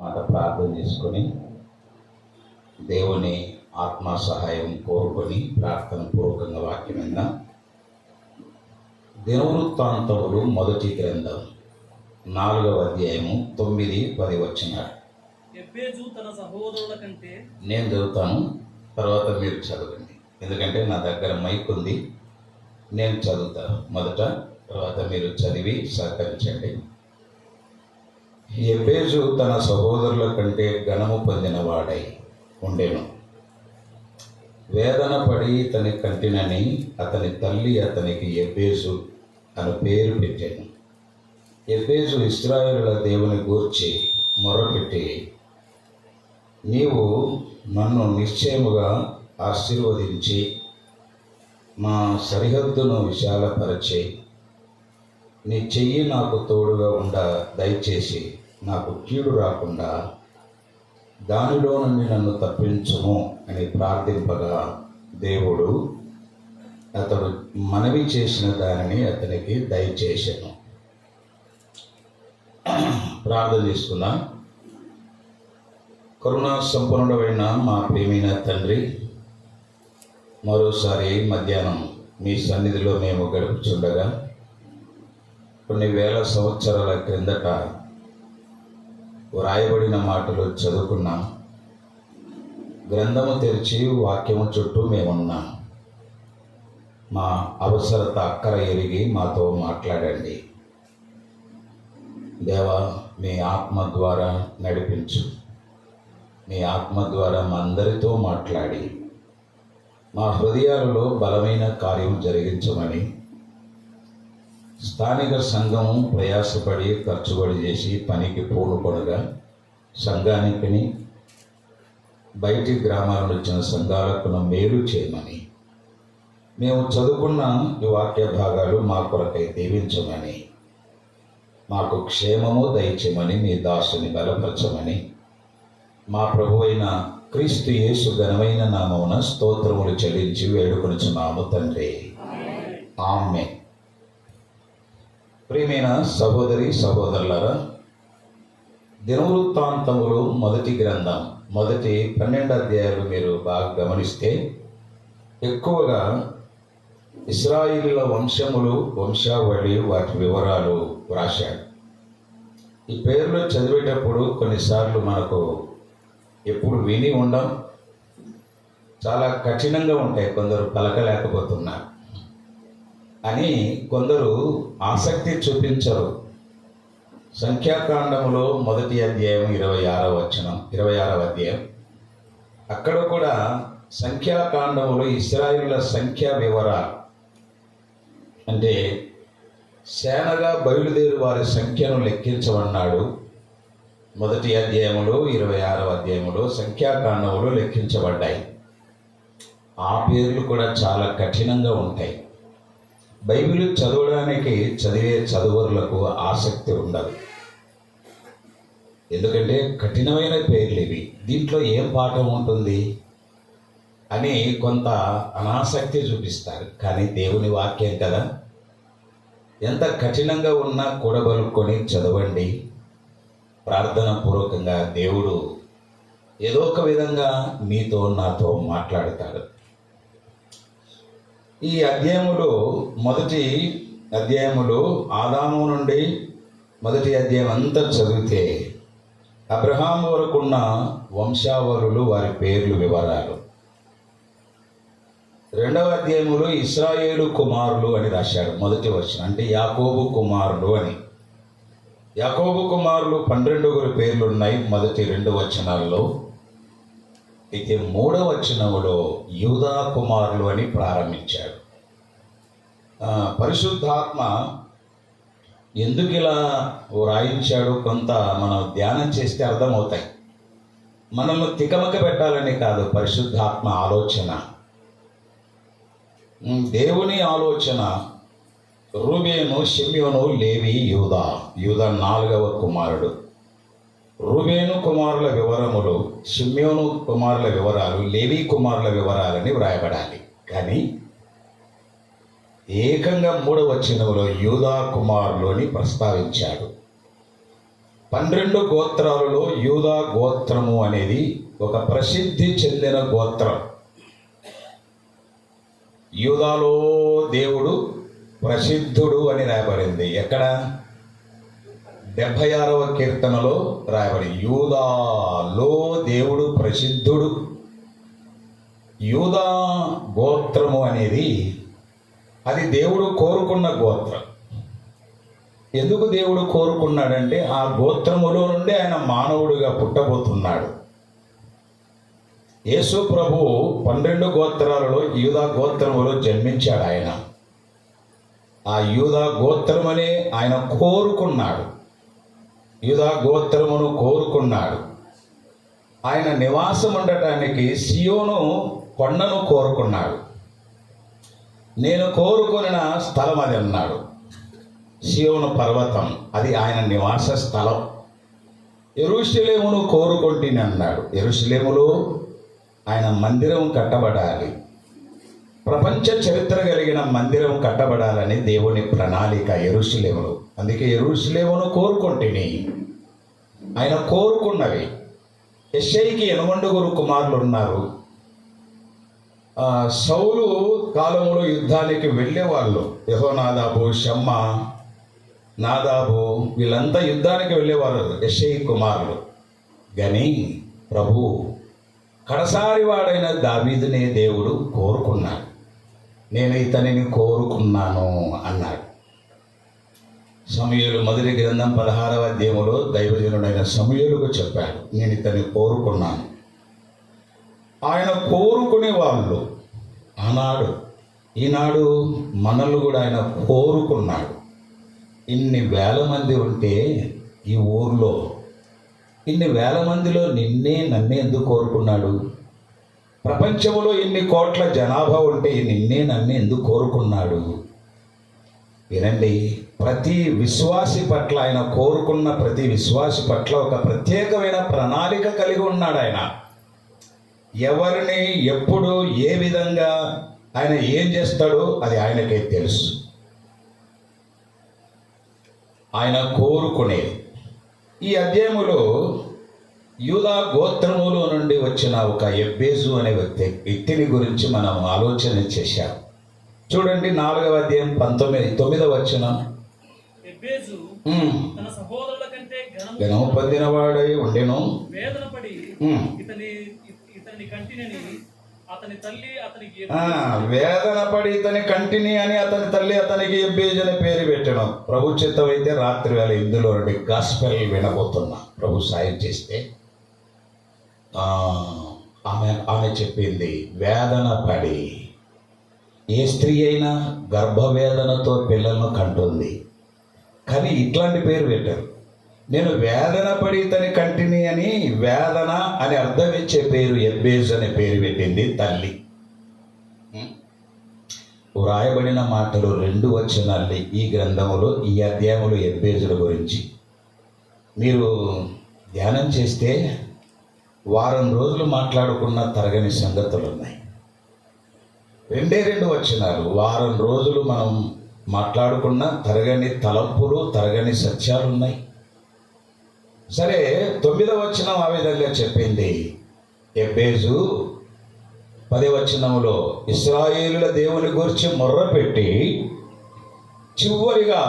మాట ప్రార్థన చేసుకొని దేవుని ఆత్మ సహాయం కోరుకొని ప్రార్థన పూర్వకంగా వాక్యం విందాం. దినవృత్తాంతములు మొదటి గ్రంథం 4వ అధ్యాయము 9-10 వచనాలు. ఎబ్బేజు తన సహోదరుల కంటే, నేను చదువుతాను, తర్వాత మీరు చదవండి. ఎందుకంటే నా దగ్గర మైక్ ఉంది, నేను చదువుతాను మొదట, తర్వాత మీరు చదివి సహకరించండి. ఎబ్బేజు తన సహోదరుల కంటే ఘనము పొందిన వాడై ఉండెను. వేదన పడి ఇతని కంటినని అతని తల్లి అతనికి ఎబ్బేజు అని పేరు పెట్టాను. ఎబ్బేజు ఇశ్రాయేలుల దేవుని గూర్చి మొరపెట్టి, నీవు నన్ను నిశ్చయముగా ఆశీర్వదించి మా సరిహద్దును విశాలపరచి నీ చెయ్యి నాకు తోడుగా దయచేసి నాకు కీడు రాకుండా దానిలో నుండి నన్ను తప్పించుము అని ప్రార్థింపగా దేవుడు అతడు మనవి చేసిన దానిని అతనికి దయచేసెను. ప్రార్థన చేసుకుందాం. కరుణా సంపన్నుడైన మా ప్రియమైన తండ్రి, మరోసారి మధ్యాహ్నం మీ సన్నిధిలో మేము గడుపుచుండగా కొన్ని వేల సంవత్సరాల క్రిందట వ్రాయబడిన మాటలు చదువుకున్నాం. గ్రంథము తెరిచి వాక్యము చుట్టూ మేమున్నాం. మా అవసరత అక్కర ఎరిగి మాతో మాట్లాడండి. దేవా, మీ ఆత్మ ద్వారా నడిపించు. మీ ఆత్మ ద్వారా మా అందరితో మాట్లాడి మా హృదయాలలో బలమైన కార్యం జరిగించమని స్థానిక సంఘము ప్రయాసపడి ఖర్చుబడి చేసి పనికి పూనుకొనగా సంఘానికి బయటి గ్రామాల నుంచి వచ్చిన సంఘాలకు మేలు చేయమని, మేము చదువుకున్న ఈ వాక్య భాగాలు మా కొరకై దీవించమని, మాకు క్షేమము దయచేయమని మీ దాసుని బలపరచమని మా ప్రభువైన క్రీస్తు యేసు ఘనమైన నామమున స్తోత్రములు చెల్లించి వేడుకొనుచున్నాము తండ్రి. ఆమేన్. ప్రియమైన సహోదరి సహోదరులారా, దినవృత్తాంతములు మొదటి గ్రంథం మొదటి 12 అధ్యాయాలు మీరు బాగా గమనిస్తే ఎక్కువగా ఇశ్రాయేలుల వంశములు, వంశావళి, వాటి వివరాలు వ్రాశాడు. ఈ పేర్లు చదివేటప్పుడు కొన్నిసార్లు మనకు ఎప్పుడు విని ఉండం, చాలా కఠినంగా ఉంటాయి, కొందరు పలకలేకపోతున్నారు అని కొందరు ఆసక్తి చూపించరు. సంఖ్యాకాండములో మొదటి అధ్యాయం 26వ అధ్యాయం, అక్కడ కూడా సంఖ్యాకాండములో ఇశ్రాయేలుల సంఖ్యా వివరాలు అంటే సేనగా బయలుదేరి వారి సంఖ్యను లెక్కించమన్నాడు. మొదటి అధ్యాయములో 26వ అధ్యాయములో సంఖ్యాకాండములో లెక్కించబడ్డాయి. ఆ పేర్లు కూడా చాలా కఠినంగా ఉంటాయి. బైబిల్ చదవడానికి చదివే చదువులకు ఆసక్తి ఉండదు, ఎందుకంటే కఠినమైన పేర్లు ఇవి, దీంట్లో ఏం పాఠం ఉంటుంది అని కొంత అనాసక్తి చూపిస్తారు. కానీ దేవుని వాక్యం కదా, ఎంత కఠినంగా ఉన్నా కూడబలుకొని చదవండి. ప్రార్థన పూర్వకంగా దేవుడు ఏదో ఒక విధంగా మీతో నాతో మాట్లాడతాడు. ఈ అధ్యాయములో మొదటి అధ్యాయములో ఆదాము నుండి మొదటి అధ్యాయం అంతా చదివితే అబ్రహాము వరకున్న వంశావళులు, వారి పేర్లు వివరాలు. 2వ అధ్యాయములో ఇశ్రాయేలు కుమారులు అని రాశాడు. మొదటి వచనం అంటే యాకోబు కుమారులు అని. యాకోబు కుమారులు 12 పేర్లు ఉన్నాయి మొదటి 2 వచనాల్లో. అయితే 3వ వచనములో యూదా కుమారులు అని ప్రారంభించాడు. పరిశుద్ధాత్మ ఎందుకు ఇలా వ్రాయించాడు కొంత మనం ధ్యానం చేస్తే అర్థమవుతాయి. మనల్ని తికమక పెట్టాలని కాదు, పరిశుద్ధాత్మ ఆలోచన, దేవుని ఆలోచన. రూబేను, షిమ్యోను, లేవి, యూదా. 4వ కుమారుడు. రూబేను కుమారుల వివరములు, షిమ్యోను కుమారుల వివరాలు, లేవి కుమారుల వివరాలని వ్రాయబడాలి. కానీ ఏకంగా 3వ వచనంలో యూదా కుమారులు అని ప్రస్తావించాడు. 12 గోత్రాలలో యూదా గోత్రము అనేది ఒక ప్రసిద్ధి చెందిన గోత్రం. యూదాలో దేవుడు ప్రసిద్ధుడు అని రాయబడింది. ఎక్కడ? 76వ కీర్తనలో రాయబడి యూదాలో దేవుడు ప్రసిద్ధుడు. యూదా గోత్రము అనేది అది దేవుడు కోరుకున్న గోత్రం. ఎందుకు దేవుడు కోరుకున్నాడంటే ఆ గోత్రములో నుండి ఆయన మానవుడిగా పుట్టబోతున్నాడు. యేసు ప్రభు 12 గోత్రాలలో యూదా గోత్రములో జన్మించాడు. ఆయన ఆ యూదా గోత్రమనే ఆయన కోరుకున్నాడు. యూదా గోత్రమును కోరుకున్నాడు. ఆయన నివాసం ఉండటానికి సియోను కొండను కోరుకున్నాడు. నేను కోరుకున్న స్థలం అది అన్నాడు. సియోను పర్వతం అది ఆయన నివాస స్థలం. యెరూషలేమును కోరుకుంటేనే అన్నాడు. యెరూషలేములో ఆయన మందిరం కట్టబడాలి. ప్రపంచ చరిత్ర కలిగిన మందిరం కట్టబడాలని దేవుని ప్రణాళిక యెరూషలేములో. అందుకే యెరూషలేమును కోరుకుంటేనే ఆయన కోరుకున్నవి. యెషయికి 8 కుమారులు ఉన్నారు. సౌలు కాలంలో యుద్ధానికి వెళ్ళేవాళ్ళు. యెహోనాదాబు, షమ్మా, నాదాబు వీళ్ళంతా యుద్ధానికి వెళ్ళేవారు, యెషయి కుమారులు. కానీ ప్రభు కడసారి వాడైన దావీదునే దేవుడు కోరుకున్నాడు. నేను ఇతనిని కోరుకున్నాను అన్నాడు. సమూయేలు మొదటి గ్రంథం 16వ అధ్యాయంలో దైవజనుడైన సమూయేలుకు చెప్పాడు, నేను ఇతన్ని కోరుకున్నాను. ఆయన కోరుకునే వాళ్ళు ఆనాడు ఈనాడు మనల్ని కూడా ఆయన కోరుకున్నాడు. ఇన్ని వేల మంది ఉంటే ఈ ఊర్లో, ఇన్ని వేల మందిలో నన్నే ఎందుకు కోరుకున్నాడు? ప్రపంచంలో ఇన్ని కోట్ల జనాభా ఉంటే నన్నే ఎందుకు కోరుకున్నాడు? వినండి, ప్రతి విశ్వాసి పట్ల ఆయన కోరుకున్న ప్రతి విశ్వాసి పట్ల ఒక ప్రత్యేకమైన ప్రణాళిక కలిగి ఉన్నాడు. ఆయన ఎవరిని ఎప్పుడు ఏ విధంగా ఆయన ఏం చేస్తాడో అది ఆయనకే తెలుసు. ఆయన కోరుకునేది. ఈ అధ్యాయములో యూదా గోత్రములో నుండి వచ్చిన ఒక ఎబ్బేజు అనే వ్యక్తిని గురించి మనం ఆలోచన చేశాం. చూడండి 4వ అధ్యాయం 9వ వచనం. ఎబ్బేజు తన సహోదరుల కంటే ఘనము పొందినవాడై ఉండెను, వేదన పడి ఇతని కంటినని అతని తల్లి అతనికి వేదన పడి ఇతని కంటిని అని అతని తల్లి అతనికి ఎబ్బేజు అని పేరు పెట్టడం. ప్రభు చిత్తం అయితే రాత్రి వేళ ఇందులో నుండి గాస్పెల్ వినబోతున్నా. ప్రభు సాయం చేస్తే ఆమె చెప్పింది, వేదన పడి. ఏ స్త్రీ అయినా గర్భవేదనతో పిల్లలను కంటుంది, కానీ ఇట్లాంటి పేరు పెట్టారు. నేను వేదన పడి ఇతని కంటిని అని, వేదన అని అర్థం ఇచ్చే పేరు ఎబ్బేజు అనే పేరు పెట్టింది తల్లి. వ్రాయబడిన మాటలు 2 వచనాలు ఈ గ్రంథములో, ఈ అధ్యాయములో ఎబ్బేజుల గురించి మీరు ధ్యానం చేస్తే వారం రోజులు మాట్లాడుకున్న తరగని సంగతులు ఉన్నాయి. 2 వచనాలు వారం రోజులు మనం మాట్లాడుకున్న తరగని తలంపులు, తరగని సత్యాలు ఉన్నాయి. సరే, 9వ వచనం ఆ విధంగా చెప్పింది. ఎబ్బేజు 10వ వచనములో ఇశ్రాయేలుల దేవుని గురించి మొర్రపెట్టి చివరిగా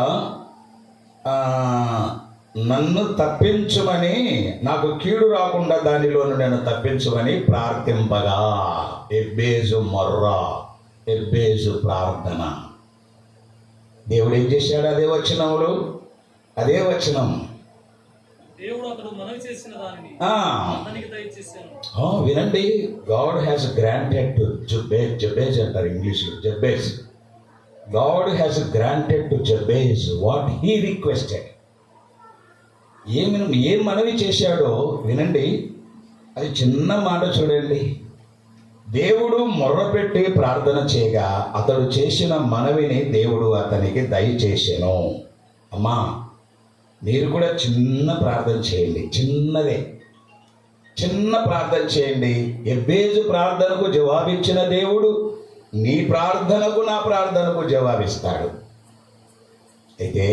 నన్ను తప్పించుమని, నాకు కీడు రాకుండా దానిలోను నేను తప్పించుమని ప్రార్థింపగా, ఎబ్బేజు మొర్ర, ఎబ్బేజు ప్రార్థన. దేవుడు ఏం చేశాడు? అదే వచనం దేవుడు అతడు మనవి చేసిన దానిని అతనికి దయచేశాను. వినండి, God has granted to Jabez అంటారు ఇంగ్లీష్లో, Jabez. God has granted to Jabez what he requested. ఏం మనవి చేశాడో వినండి. అది చిన్న మాట చూడండి. దేవుడు మొర్రపెట్టి ప్రార్థన చేయగా అతడు చేసిన మనవిని దేవుడు అతనికి దయచేసెను. అమ్మా, మీరు కూడా చిన్న ప్రార్థన చేయండి, చిన్న ప్రార్థన చేయండి. ఎబ్బేజు ప్రార్థనకు జవాబిచ్చిన దేవుడు నీ ప్రార్థనకు, నా ప్రార్థనకు జవాబిస్తాడు. అయితే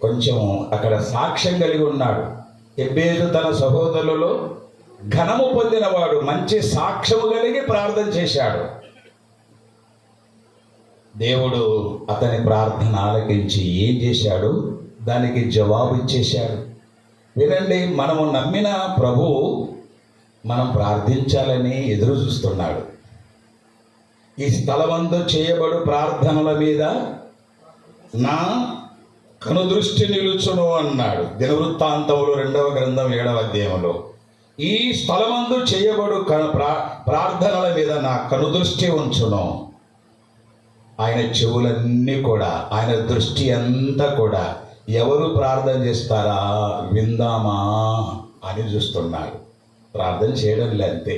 కొంచెం అక్కడ సాక్ష్యం కలిగి ఉన్నాడు. ఎబ్బేజు తన సహోదరులలో ఘనము పొందినవాడు, మంచి సాక్ష్యము కలిగి ప్రార్థన చేశాడు. దేవుడు అతని ప్రార్థన ఆలకించి ఏం చేశాడు? దానికి జవాబు ఇచ్చేశాడు. వినండి, మనము నమ్మిన ప్రభు మనం ప్రార్థించాలని ఎదురు చూస్తున్నాడు. ఈ స్థలమందు చేయబడు ప్రార్థనల మీద నా కనుదృష్టి నిలుచును అన్నాడు దినవృత్తాంతములు 2వ గ్రంథం 7వ అధ్యాయంలో. ఈ స్థలమందు చేయబడు ప్రార్థనల మీద నా కనుదృష్టి ఉంచును. ఆయన చెవులన్నీ కూడా, ఆయన దృష్టి అంతా కూడా ఎవరు ప్రార్థన చేస్తారా విందామా అని చూస్తున్నాడు. ప్రార్థన చేయడం లే, అంతే.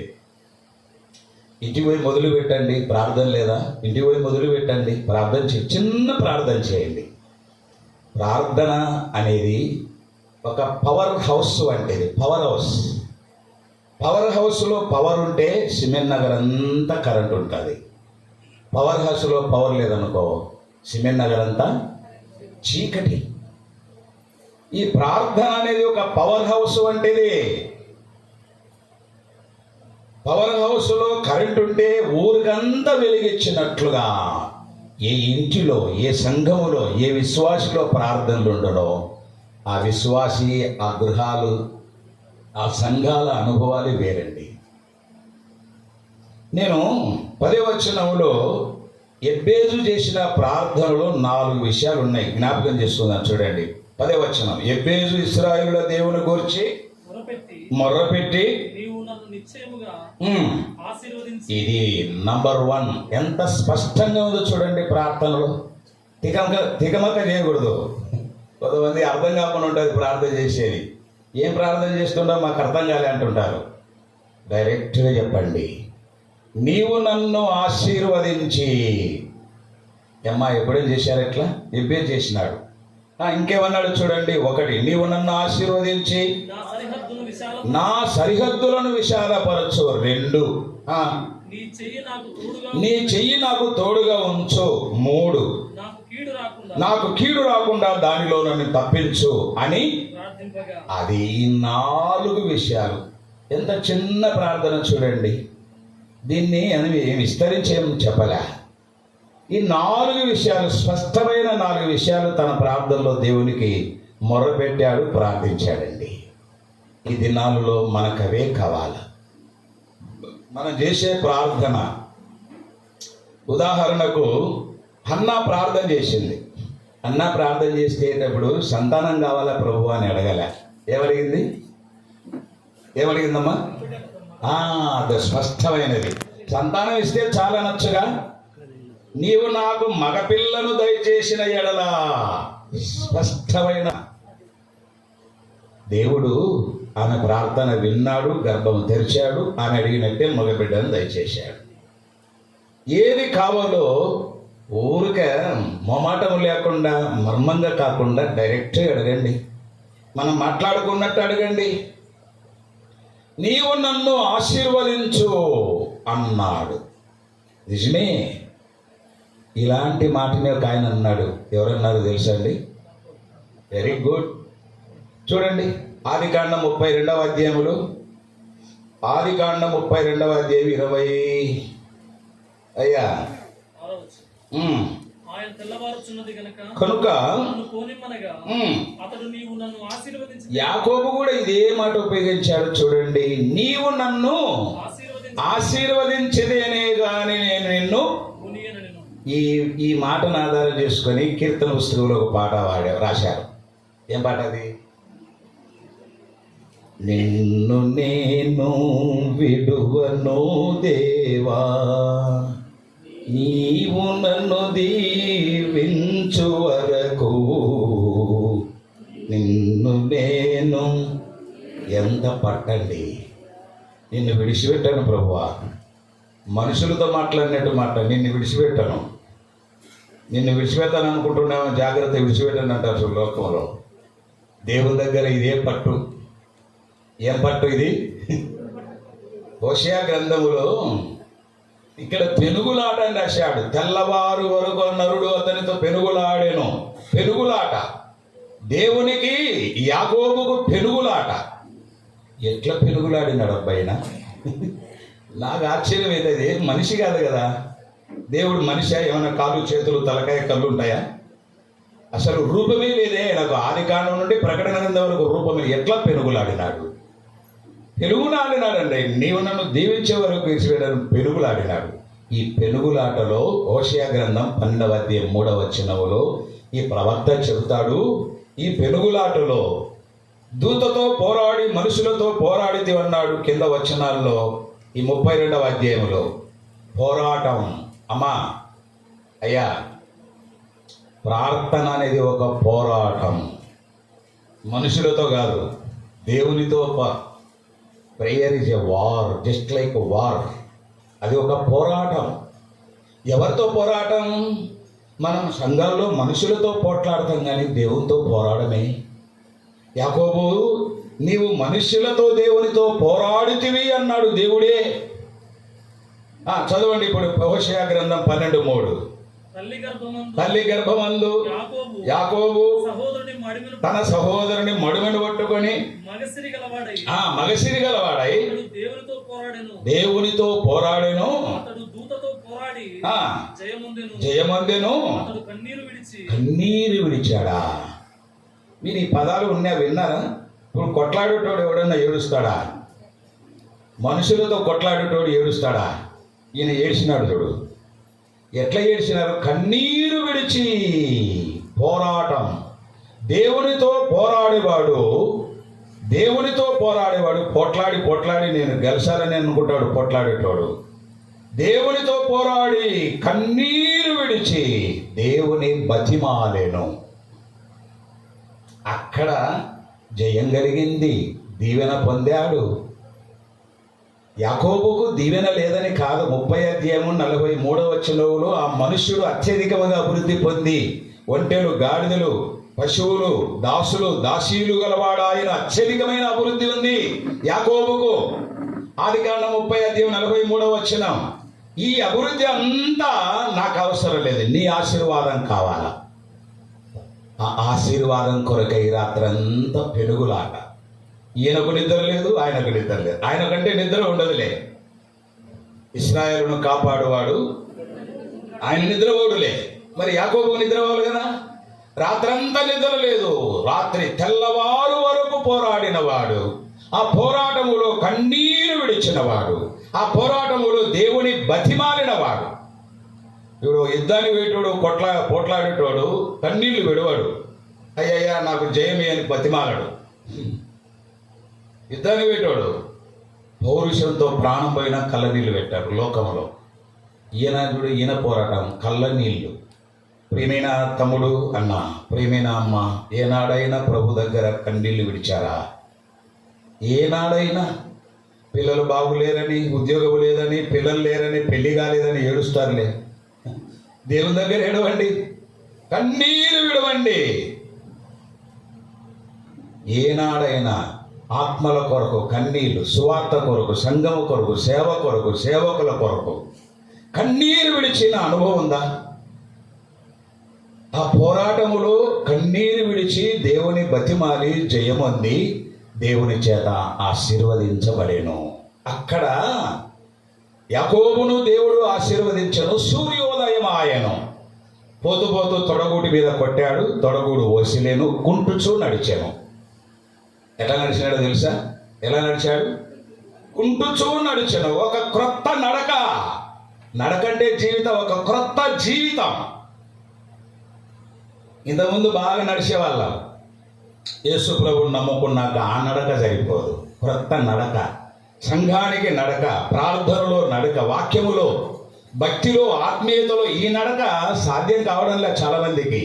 ఇంటికి పోయి మొదలు పెట్టండి, ప్రార్థన లేదా? ఇంటికి పోయి మొదలు పెట్టండి, ప్రార్థన చిన్న ప్రార్థన చేయండి. ప్రార్థన అనేది ఒక పవర్ హౌస్ వంటిది. పవర్ హౌస్లో పవర్ ఉంటే సిమెంట్ నగర్ అంతా కరెంట్ ఉంటుంది. పవర్ హౌస్లో పవర్ లేదనుకో సిమెంట్ నగర్ అంతా చీకటి. ఈ ప్రార్థన అనేది ఒక పవర్ హౌస్ వంటిది. పవర్ హౌస్లో కరెంట్ ఉంటే ఊరికంతా వెలిగించినట్లుగా ఏ ఇంటిలో, ఏ సంఘములో, ఏ విశ్వాసిలో ప్రార్థనలు ఉండడో ఆ విశ్వాసి, ఆ గృహాలు, ఆ సంఘాల అనుభవాలు వేరండి. నేను 10వ వచనంలో ఎబ్బేజు చేసిన ప్రార్థనలో 4 విషయాలు ఉన్నాయి, జ్ఞాపకం చేస్తున్నాను. చూడండి 10వ వచనం. ఎబ్బేజు ఇశ్రాయేలుల దేవుని గురించి మొర్రపెట్టి నీవు నన్ను నిశ్చయముగా ఆశీర్వదించి. ఇది నంబర్ 1. ఎంత స్పష్టంగా ఉందో చూడండి ప్రార్థనలో. తికమక చేయకూడదు. కొంతమంది అర్థం కాకుండా ఉంటుంది ప్రార్థన చేసేది. ఏం ప్రార్థన చేస్తుండో మాకు అర్థం కాలే అంటుంటారు. డైరెక్ట్గా చెప్పండి, నీవు నన్ను ఆశీర్వదించి. అమ్మా ఎప్పుడేం చేశారు? ఎట్లా ఎబ్బే చేసినాడు. ఇంకేమన్నాడు చూడండి. 1, నీవు నన్ను ఆశీర్వదించి నా సరిహద్దులను విశాలపరచు. 2, నీ చెయ్యి నాకు తోడుగా ఉంచు. 3, నాకు కీడు రాకుండా దానిలో నన్ను తప్పించు అని. అది ఈ 4 విషయాలు. ఎంత చిన్న ప్రార్థన చూడండి. దీన్ని ఏమి విస్తరించేం చెప్పలే. ఈ 4 విషయాలు, స్పష్టమైన 4 విషయాలు తన ప్రార్థనలో దేవునికి మొర్రపెట్టాడు, ప్రార్థించాడండి. ఈ దినాలలో మనకు అవే కావాలి. మనం చేసే ప్రార్థన, ఉదాహరణకు హన్నా ప్రార్థన చేసింది. హన్నా ప్రార్థన చేసేటప్పుడు సంతానం కావాలా ప్రభు అని అడగలే. ఏమడిగిందమ్మా? అది స్పష్టమైనది. సంతానం ఇస్తే చాలా నచ్చగా, నీవు నాకు మగపిల్లను దయచేసిన ఎడలా. స్పష్టమైన దేవుడు ఆమె ప్రార్థన విన్నాడు, గర్భం తెరిచాడు. ఆమె అడిగినట్టే మగబిడ్డను దయచేశాడు. ఏది కావాలో ఊరికే మొమాటం లేకుండా, మర్మంగా కాకుండా డైరెక్ట్గా అడగండి. మనం మాట్లాడుకున్నట్టు అడగండి. నీవు నన్ను ఆశీర్వదించు అన్నాడు. నిజమే. ఇలాంటి మాటని ఒక ఆయన అన్నాడు. ఎవరన్నారు తెలుసండి? Very good. చూడండి ఆదికాండం 32వ అధ్యాయములు. ఆదికాండం 32వ అధ్యాయం 20. అయ్యా ఆయన తెల్లవారుచున్నది కనుక అతడు నీవు నన్ను ఆశీర్వదించి. యాకోబు కూడా ఇదే మాట ఉపయోగించాడు. చూడండి, నీవు నన్ను ఆశీర్వదించదేనే గాని నేను నిన్ను. ఈ మాటను ఆధారం చేసుకొని కీర్తన పుస్తకంలో ఒక పాట రాశారు. ఏం పాట అది? నిన్ను నేను విడువను దేవా, నీవు నన్ను దీవించు వరకు, నిన్ను నేను ఎంత పట్టండి, నిన్ను విడిచిపెట్టాను ప్రభువా. మనుషులతో మాట్లాడినట్టు నిన్ను విడిచిపెట్టాను. నిన్ను విడిచిపెట్టాను అనుకుంటున్నావు, జాగ్రత్త, విడిచిపెట్టాను అంటారు లోకంలో. దేవుని దగ్గర ఇదే పట్టు. ఏం పట్టు ఇది? హోషేయ గ్రంథములో ఇక్కడ పెనుగులాట అని రాశాడు. తెల్లవారు వరకు నరుడు అతనితో పెనుగులాడెను. పెనుగులాట. దేవునికి యాకోబుకు పెనుగులాట. ఎట్లా పెనుగులాడినాడు అబ్బాయిన? నాకు ఆశ్చర్యం ఏదైతే, మనిషి కాదు కదా దేవుడు. మనిషి ఏమైనా కాళ్ళు చేతులు తలకాయ కళ్ళు ఉంటాయా? అసలు రూపమే లేదే. నాకు ఆది కాండం నుండి ప్రకటన గ్రంథం వరకు రూపమే. ఎట్లా పెనుగులాడినాడు? పెనుగులాడినాడండి. నీవు నన్ను దీవించే వరకు ఇచ్చివేయడం పెనుగులాడినాడు. ఈ పెనుగులాటలో హోషేయ గ్రంథం 12వ అధ్యాయం 3వ వచనములో ఈ ప్రవక్త చెబుతాడు, ఈ పెనుగులాటలో దూతతో పోరాడి మనుషులతో పోరాడితే అన్నాడు కింద వచనాల్లో. ఈ 32వ అధ్యాయంలో పోరాటం. అమ్మా అయ్యా, ప్రార్థన అనేది ఒక పోరాటం. మనుషులతో కాదు, దేవునితో. Prayer is a war, just like war. అది ఒక పోరాటం. ఎవరితో పోరాటం? మనం సంఘాల్లో మనుషులతో పోట్లాడతాం, కానీ దేవునితో పోరాడమే. యాకోబు, నీవు మనుష్యులతో దేవునితో పోరాడితివి అన్నాడు దేవుడే. చదవండి ఇప్పుడు హోషేయ గ్రంథం 12:3. తల్లి గర్భమందు యాకోబు తన సహోదరుని మడుమను పట్టుకొని మగసిరి గలవాడై దేవునితో పోరాడెను. జయమొందెను. కన్నీరు విడిచాడా? మీరు ఈ పదాలు ఉన్నా విన్నారా? ఇప్పుడు కొట్లాడేటోడు ఎవడన్నా ఏడుస్తాడా? మనుషులతో కొట్లాడేటోడు ఏడుస్తాడా? ఈయన ఏడ్చినాడు చూడు. ఎట్లా ఏడ్చినారు? కన్నీరు విడిచి పోరాటం. దేవునితో పోరాడేవాడు పోట్లాడి నేను గెలిచాలని అనుకుంటాడు పోట్లాడేటోడు. దేవునితో పోరాడి కన్నీరు విడిచి దేవుని బతిమాలెను. అక్కడ జయం కలిగింది, దీవెన పొందాడు. యాకోబుకు దీవెన లేదని కాదు. 30వ అధ్యాయం 43వ వచనంలో ఆ మనుష్యుడు అత్యధికంగా అభివృద్ధి పొంది ఒంటెలు, గాడిదలు, పశువులు, దాసులు, దాసీలు గలవాడు. ఆయన అత్యధికమైన అభివృద్ధి ఉంది యాకోబుకు. ఆది కాండం 30వ అధ్యాయం 43వ వచనం. ఈ అభివృద్ధి అంతా నాకు అవసరం లేదు, నీ ఆశీర్వాదం కావాలా. ఆ ఆశీర్వాదం కొరకై రాత్రంతా పెనుగులాట. ఈయనకు నిద్ర లేదు, ఆయనకు నిద్ర లేదు. ఆయన కంటే నిద్ర ఉండదులే. ఇశ్రాయేలును కాపాడువాడు ఆయన నిద్రపోడులే. మరి యాకోబుకు నిద్రపోవాలి కదా. రాత్రంతా నిద్ర లేదు, రాత్రి తెల్లవారు వరకు పోరాడినవాడు. ఆ పోరాటములో కన్నీరు విడిచినవాడు. ఆ పోరాటములో దేవుని బతిమాలినవాడు. ఇప్పుడు యుద్ధానికి వేటోడు పోట్లాడేటోడు కన్నీళ్లు విడవాడు. అయ్యయ్యా నాకు జయమే అని బతిమాలడు. యుద్ధానికి వేటోడు పౌరుషంతో ప్రాణం పోయినా కళ్ళనీళ్ళు పెట్టారు లోకంలో. ఈయన పోరాటం కళ్ళనీళ్ళు. ప్రియమైన తమ్ముడు, అన్న, ప్రియమైన అమ్మ, ఏనాడైనా ప్రభు దగ్గర కన్నీళ్లు విడిచారా? ఏనాడైనా పిల్లలు బాగులేరని, ఉద్యోగం లేదని, పిల్లలు లేరని, పెళ్లి కాలేదని ఏడుస్తారులే. దేవుని దగ్గర ఏడవండి, కన్నీరు విడవండి. ఏనాడైనా ఆత్మల కొరకు కన్నీళ్లు, సువార్త కొరకు, సంఘం కొరకు, సేవ కొరకు, సేవకుల కొరకు కన్నీరు విడిచిన అనుభవం ఉందా? ఆ పోరాటములో కన్నీరు విడిచి దేవుని బతిమాలి జయమొంది దేవుని చేత ఆశీర్వదించబడేను. అక్కడ యాకోబును దేవుడు ఆశీర్వదించను. సూర్యోదయం ఆయను. పోతూ పోతూ తొడగూటి మీద కొట్టాడు, తొడగూడు ఓసిలేను, కుంటుచూ నడిచాను. ఎట్లా నడిచినాడో తెలుసా? ఎలా నడిచాడు? కుంటుచూ నడిచాను. ఒక క్రొత్త నడక. నడకంటే జీవితం, ఒక క్రొత్త జీవితం. ఇంతకుముందు బాగా నడిచేవాళ్ళం. యేసు ప్రభువుని నమ్ముకున్నాక ఆ నడక సరిపోదు, క్రొత్త నడక. సంఘానికి నడక, ప్రార్థనలో నడక, వాక్యములో, భక్తిలో, ఆత్మీయతలో ఈ నడక సాధ్యం కావడంలే చాలా మందికి.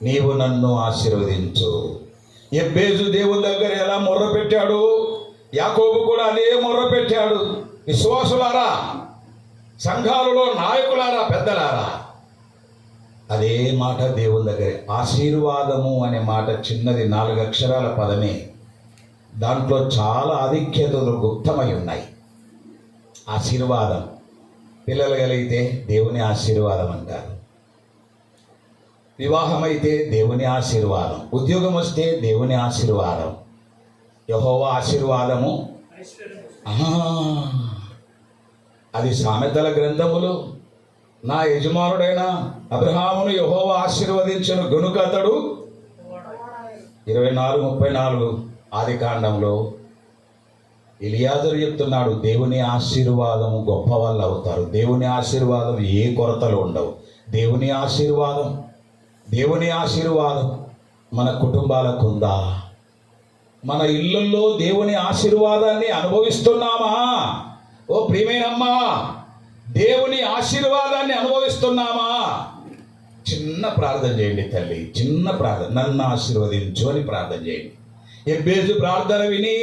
నీవు నన్ను ఆశీర్వదించు. ఎబ్బేజు దేవుని దగ్గర ఎలా మొర్ర పెట్టాడు, యాకోబు కూడా అదే మొర్ర పెట్టాడు. విశ్వాసులారా, సంఘాలలో నాయకులారా, పెద్దలారా, అదే మాట దేవుని దగ్గర. ఆశీర్వాదము అనే మాట చిన్నది, 4 అక్షరాల పదమే. దాంట్లో చాలా ఆధిక్యతలు గుప్తమై ఉన్నాయి. ఆశీర్వాదం. పిల్లలు కలిగితే దేవుని ఆశీర్వాదం అంటారు. వివాహం అయితే దేవుని ఆశీర్వాదం, ఉద్యోగం వస్తే దేవుని ఆశీర్వాదం, యెహోవా ఆశీర్వాదము. అది సామెతల గ్రంథములు. నా యజమానుడైన అబ్రహామును యెహోవా ఆశీర్వదించిన గనుక అతడు 24:34 ఆది కాండంలో ఎలియాజరు చెప్తున్నాడు, దేవుని ఆశీర్వాదము గొప్ప వాళ్ళు అవుతారు. దేవుని ఆశీర్వాదం ఏ కొరతలు ఉండవు. దేవుని ఆశీర్వాదం, దేవుని ఆశీర్వాదం మన కుటుంబాలకు ఉందా? మన ఇళ్ళల్లో దేవుని ఆశీర్వాదాన్ని అనుభవిస్తున్నామా? ఓ ప్రియమైనమ్మా, దేవుని ఆశీర్వాదాన్ని అనుభవిస్తున్నామా? చిన్న ప్రార్థన చేయండి తల్లి, చిన్న ప్రార్థన, నన్ను ఆశీర్వదించు అని ప్రార్థన చేయండి. ఎబ్బేజు ప్రార్థన విని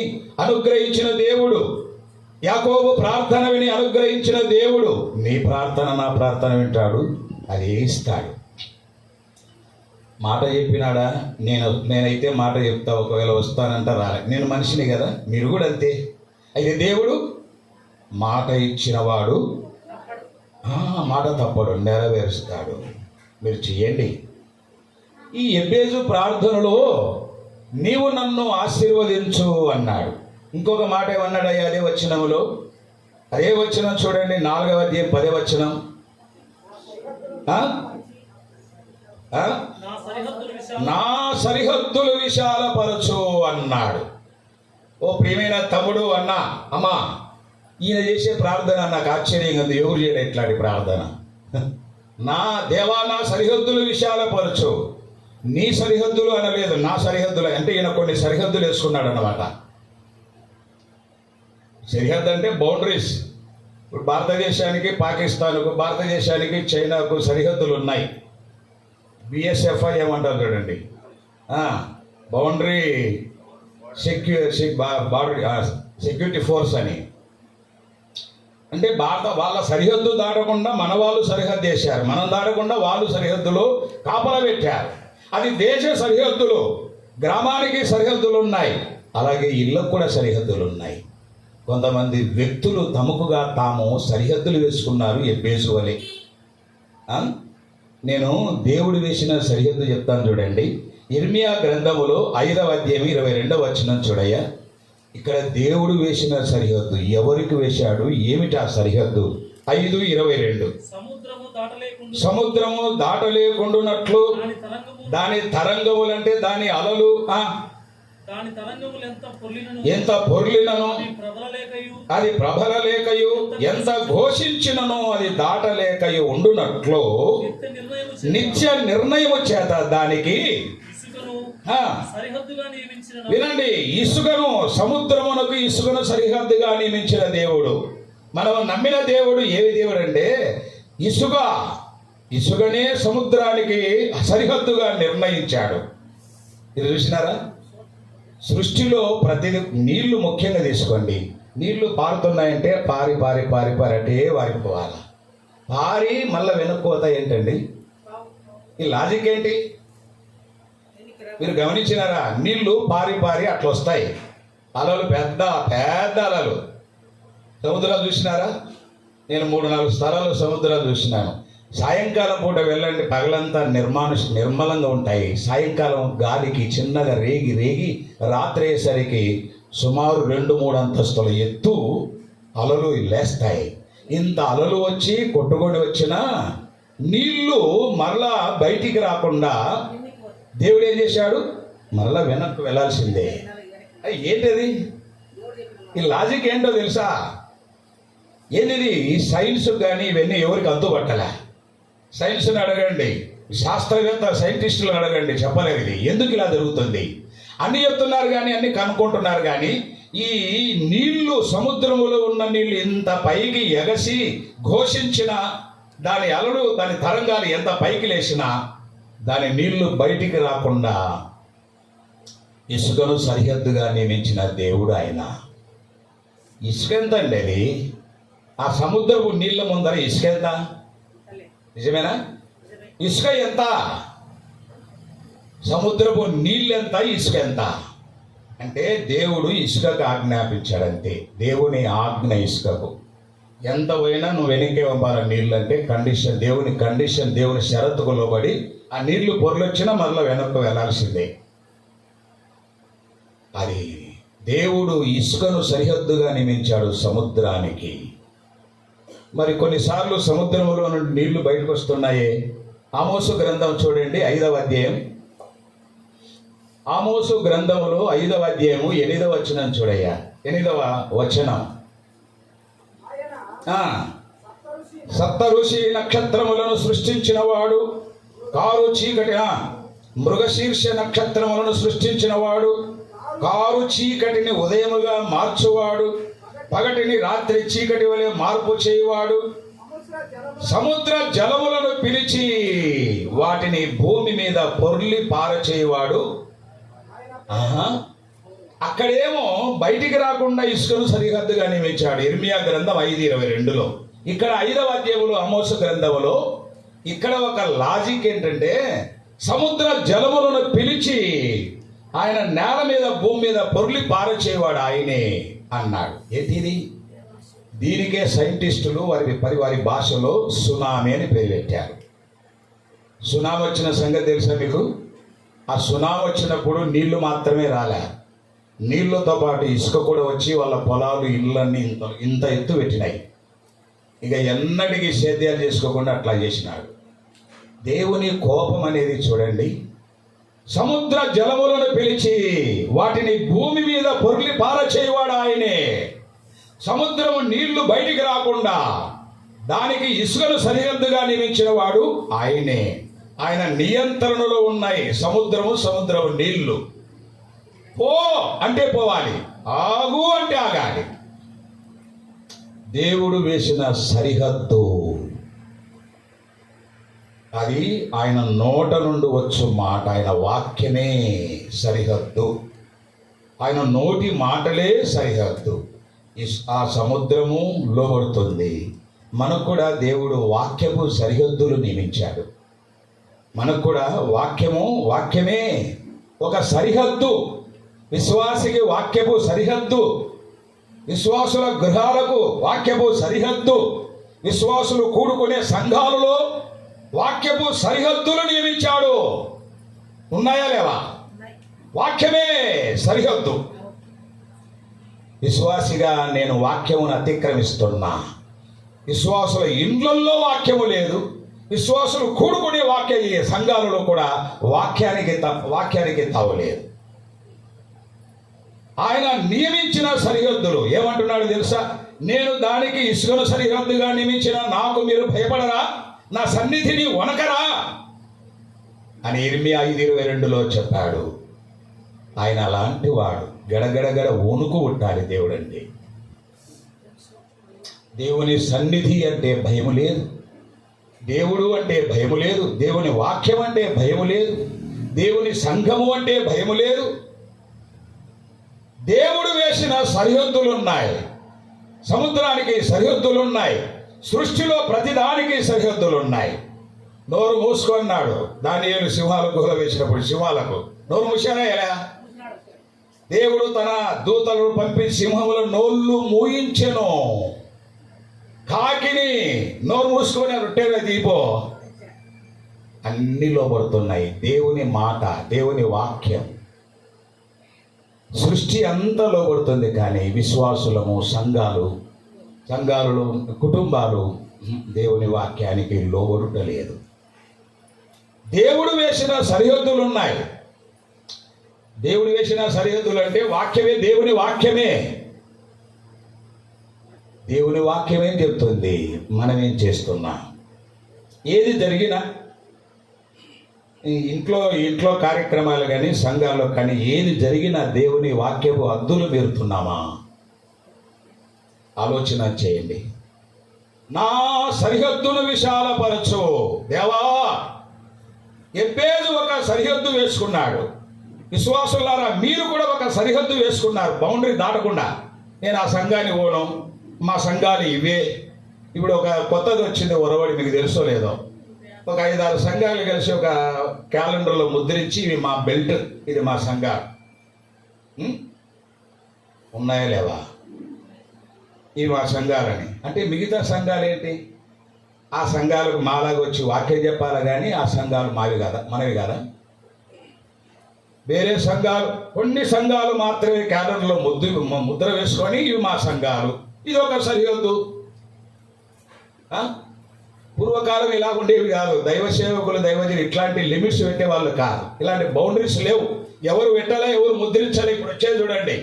అనుగ్రహించిన దేవుడు, యాకోబు ప్రార్థన విని అనుగ్రహించిన దేవుడు నీ ప్రార్థన నా ప్రార్థన వింటాడు, అది ఇస్తాడు. మాట చెప్పినాడా? నేనైతే మాట చెప్తా, ఒకవేళ వస్తానంట రాలే, నేను మనిషిని కదా, మీరు కూడా అంతే. అయితే దేవుడు మాట ఇచ్చినవాడు మాట తప్పడు, నెరవేరుస్తాడు. మీరు చెయ్యండి. ఈ ఎబ్బేజు ప్రార్థనలో నీవు నన్ను ఆశీర్వదించు అన్నాడు. ఇంకొక మాట ఏమన్నాడు అదే వచనములో? అదే వచనం చూడండి, 4వ అధ్యాయం 10వ వచనం. నా సరిహద్దులు విశాలపరచు అన్నాడు. ఓ ప్రియమైన తమ్ముడు, అన్న, అమ్మా, ఈయన చేసే ప్రార్థన నాకు ఆశ్చర్యంగా ఉంది. ఎవరు చేయడం ఇట్లాంటి ప్రార్థన? నా దేవా, నా సరిహద్దులు విశాలపరచు. నీ సరిహద్దులు అనలేదు, నా సరిహద్దులు. అంటే ఈయన కొన్ని సరిహద్దులు వేసుకున్నాడు అన్నమాట. సరిహద్దు అంటే బౌండరీస్. ఇప్పుడు భారతదేశానికి పాకిస్తాన్కు, భారతదేశానికి చైనాకు సరిహద్దులు ఉన్నాయి. బిఎస్ఎఫ్ఐ ఏమంటారు చూడండి, బౌండరీ సెక్యూరిటీ ఫోర్స్ అని. అంటే వాళ్ళ సరిహద్దు దాటకుండా మన వాళ్ళు సరిహద్దు వేశారు, మనం దాటకుండా వాళ్ళు సరిహద్దులో కాపలా పెట్టారు. అది దేశ సరిహద్దులు. గ్రామానికి సరిహద్దులు ఉన్నాయి, అలాగే ఇళ్ళకు కూడా సరిహద్దులు ఉన్నాయి. కొంతమంది వ్యక్తులు తమకుగా తాము సరిహద్దులు వేసుకున్నారు ఎబ్బేసు వలె. నేను దేవుడు వేసిన సరిహద్దు చెప్తాను చూడండి. ఇర్మియా గ్రంథములో 5వ అధ్యాయం 22వ వచనం చూడయ్యా. ఇక్కడ దేవుడు వేసిన సరిహద్దు ఎవరికి వేశాడు? ఏమిటి ఆ సరిహద్దు? 5:22. సముద్రము దాటలేకుండునట్లు దాని తరంగములంటే దాని అలలు ఎంత పొర్లినను అది ప్రబలలేకయు, ఎంత ఘోషించినను అది దాటలేకయు ఉండునట్లు నిత్య నిర్ణయము చేత దానికి వినండి, ఇసుకను, సముద్రమునకు ఇసుకను సరిహద్దుగా నియమించిన దేవుడు. మనం నమ్మిన దేవుడు ఏవి దేవుడు అంటే ఇసుకనే సముద్రానికి సరిహద్దుగా నిర్ణయించాడు. ఇది చూసినారా? సృష్టిలో ప్రతి నీళ్లు ముఖ్యంగా తీసుకోండి. నీళ్లు పారుతున్నాయంటే పారి పారి పారి పారి అంటే వారిపోవాలి. పారి మళ్ళీ వెనక్కోతాయి ఏంటండి? ఈ లాజిక్ ఏంటి? మీరు గమనించినారా? నీళ్లు పారి పారి అట్లా వస్తాయి. అలలు పెద్ద పెద్ద అలలు. సముద్రాలు చూసినారా? నేను 3-4 స్థలాలు సముద్రాలు చూసినాను. సాయంకాలం పూట వెళ్ళండి, పగలంతా నిర్మలంగా ఉంటాయి. సాయంకాలం గాలికి చిన్నగా రేగి రేగి రాత్రి అయ్యేసరికి సుమారు 2-3 అంతస్తుల ఎత్తు అలలు లేస్తాయి. ఇంత అలలు వచ్చి కొట్టుకొని వచ్చిన నీళ్లు మరలా బయటికి రాకుండా దేవుడు ఏం చేశాడు? మరలా వెనక్కి వెళ్ళాల్సిందే. ఏంటది? ఈ లాజిక్ ఏంటో తెలుసా? ఏంటిది? ఈ సైన్స్ కానీ ఇవన్నీ ఎవరికి అంతుపట్టలే. సైన్స్ని అడగండి, శాస్త్రవేత్త సైంటిస్టులు అడగండి, చెప్పలేదు ఇది ఎందుకు ఇలా జరుగుతుంది. అన్ని చెప్తున్నారు కానీ, అన్ని కనుక్కుంటున్నారు కానీ, ఈ నీళ్లు, సముద్రములో ఉన్న నీళ్లు ఇంత పైకి ఎగసి ఘోషించిన దాని అలలు, దాని తరంగాలు ఎంత పైకి లేచినా దాని నీళ్లు బయటికి రాకుండా ఇసుకను సరిహద్దుగా నియమించిన దేవుడు ఆయన. ఇసుక ఎంత అండి అది? ఆ సముద్రపు నీళ్ల ముందర ఇసుక ఎంత? నిజమేనా? ఇసుక ఎంత? సముద్రపు నీళ్ళెంత, ఇసుక ఎంత? అంటే దేవుడు ఇసుకకు ఆజ్ఞాపించాడంతే. దేవుని ఆజ్ఞ ఇసుకకు. ఎంత పోయినా నువ్వు వెనక్కి పంపాల నీళ్ళు అంటే కండిషన్, దేవుని షరతుకు లోబడి ఆ నీళ్లు పొరలొచ్చినా మరలా వెనక్కు వెళ్ళాల్సిందే. అది దేవుడు ఇసుకను సరిహద్దుగా నియమించాడు సముద్రానికి. మరి కొన్నిసార్లు సముద్రంలో నుండి నీళ్లు బయటకు వస్తున్నాయే. ఆమోసు గ్రంథం చూడండి 5వ అధ్యాయం. ఆమోసు గ్రంథములో 5వ అధ్యాయము 8వ వచనం చూడయ్యా. 8వ వచనం. సప్త ఋషి నక్షత్రములను సృష్టించిన వాడు, కారు చీకటి మృగశీర్ష నక్షత్రములను సృష్టించిన వాడు, కారు చీకటిని ఉదయముగా మార్చువాడు, పగటిని రాత్రి చీకటి వలె మార్పు చేయువాడు, సముద్ర జలములను పిలిచి వాటిని భూమి మీద పొర్లి పారచేయువాడు. అక్కడేమో బయటికి రాకుండా ఇసుకను సరిహద్దుగా నియమించాడు ఇర్మియా గ్రంథం 5:22లో. ఇక్కడ 5వ అధ్యాయములో ఆమోసు గ్రంథములో ఇక్కడ ఒక లాజిక్ ఏంటంటే, సముద్ర జలములను పిలిచి ఆయన నేల మీద భూమి మీద పొర్లి పారచేవాడు ఆయనే అన్నాడు. ఏంటిది? దీనికే సైంటిస్టులు వారి భాషలో సునామీ అని పేరు పెట్టారు. సునామీ వచ్చిన సంగతి తెలుసా మీకు? ఆ సునామీ వచ్చినప్పుడు నీళ్లు మాత్రమే రాలే, నీళ్లతో పాటు ఇసుక కూడా వచ్చి వాళ్ళ పొలాలు ఇళ్ళన్నీ ఇంత ఎత్తు పెట్టినాయి. ఇక ఎన్నటికీ సేద్యాలు చేసుకోకుండా అట్లా చేసినాడు. దేవుని కోపం అనేది చూడండి. సముద్ర జలములను పిలిచి వాటిని భూమి మీద పొర్లి పారచేయవాడు ఆయనే. సముద్రము నీళ్లు బయటికి రాకుండా దానికి ఇసుకను సరిహద్దుగా నియమించిన వాడు ఆయనే. ఆయన నియంత్రణలో ఉన్నాయి సముద్రము నీళ్లు. పో అంటే పోవాలి, ఆగు అంటే ఆగాలి. దేవుడు వేసిన సరిహద్దు అది. ఆయన నోట నుండి వచ్చు మాట, ఆయన వాక్యమే సరిహద్దు. ఆయన నోటి మాటలే సరిహద్దు. ఆ సముద్రము లోబడుతుంది. మనకు కూడా దేవుడు వాక్యపు సరిహద్దులు నియమించాడు. మనకు కూడా వాక్యమే ఒక సరిహద్దు. విశ్వాసికి వాక్యపు సరిహద్దు, విశ్వాసుల గృహాలకు వాక్యపు సరిహద్దు, విశ్వాసులు కూడుకునే సంఘాలలో వాక్యపు సరిహద్దులు నియమించాడు. ఉన్నాయా లేవా? వాక్యమే సరిహద్దు. విశ్వాసిగా నేను వాక్యమును అతిక్రమిస్తున్నా. విశ్వాసుల ఇండ్లల్లో వాక్యము లేదు, విశ్వాసులు కూడుకునే సంఘాలలో కూడా వాక్యానికి తావలేదు. ఆయన నియమించిన సరిహద్దులు ఏమంటున్నాడు తెలుసా? నేను దానికి ఇసుకను సరిహద్దుగా నియమించిన నాకు మీరు భయపడరా, నా సన్నిధిని వనకరా అని ఇర్మియా 5:22లో చెప్పాడు. ఆయన అలాంటి వాడు. గడగడగడ వణుకు ఉంటాడు దేవుడండి. దేవుని సన్నిధి అంటే భయము లేదు, దేవుడు అంటే భయము లేదు, దేవుని వాక్యం అంటే భయము లేదు, దేవుని సంఘము అంటే భయము లేదు. దేవుడు వేసిన సరిహద్దులున్నాయి. సముద్రానికి సరిహద్దులున్నాయి. సృష్టిలో ప్రతిదానికి సరిహద్దులున్నాయి. నోరు మూసుకున్నాడు దానియేలు సింహాల గుహలో వేసినప్పుడు. సింహాలకు నోరు మూసారా? ఎలా? దేవుడు తన దూతలను పంపి సింహముల నోళ్ళు మూయించెను. కాకిని నోరు మూసుకొని రొట్టెగా దీపో. అన్ని లోబడుతున్నాయి దేవుని మాట, దేవుని వాక్యం. సృష్టి అంతా లోబడుతుంది, కానీ విశ్వాసులము సంఘాలలో కుటుంబాలు దేవుని వాక్యానికి లోబడుటలేదు. దేవుడు వేసిన సరిహద్దులు ఉన్నాయి. దేవుడు వేసిన సరిహద్దులు అంటే వాక్యమే, దేవుని వాక్యమే. దేవుని వాక్యమేం చెప్తుంది, మనం ఏం చేస్తున్నాం. ఏది జరిగినా ఇంట్లో కార్యక్రమాలు కానీ సంఘాల్లో కానీ ఏది జరిగినా దేవుని వాక్యపు హద్దులు మీరుతున్నామా? ఆలోచన చేయండి. నా సరిహద్దును విశాలపరచు దేవా. ఎబ్బేదు ఒక సరిహద్దు వేసుకున్నాడు. విశ్వాసులారా మీరు కూడా ఒక సరిహద్దు వేసుకున్నారు, బౌండరీ దాటకుండా. నేను ఆ సంఘాన్ని పోను, మా సంఘాలు ఇవే. ఇప్పుడు ఒక కొత్తది వచ్చింది ఒరవడి, మీకు తెలుసో లేదో. ఒక 5-6 సంఘాలు కలిసి ఒక క్యాలెండర్లో ముద్రించి ఇవి మా బెల్ట్, ఇది మా సంఘాలు. ఉన్నాయా లేవా? ఇవి మా సంఘాలని. అంటే మిగతా సంఘాలు ఏంటి? ఆ సంఘాలకు మాలాగా వచ్చి వాక్యం చెప్పాలి కానీ ఆ సంఘాలు మావి కదా, మనవి కదా. వేరే సంఘాలు, కొన్ని సంఘాలు మాత్రమే క్యాలెండర్లో ముద్ర వేసుకొని ఇవి మా సంఘాలు, ఇది ఒక సరిహద్దు. పూర్వకాలం ఇలా ఉండేవి కాదు. దైవ సేవకులు, దైవజనులు ఇట్లాంటి లిమిట్స్ పెట్టేవాళ్ళు కాదు. ఇలాంటి బౌండరీస్ లేవు. ఎవరు పెట్టలే, ఎవరు ముద్రించాలి. ఇప్పుడు వచ్చేది చూడండి,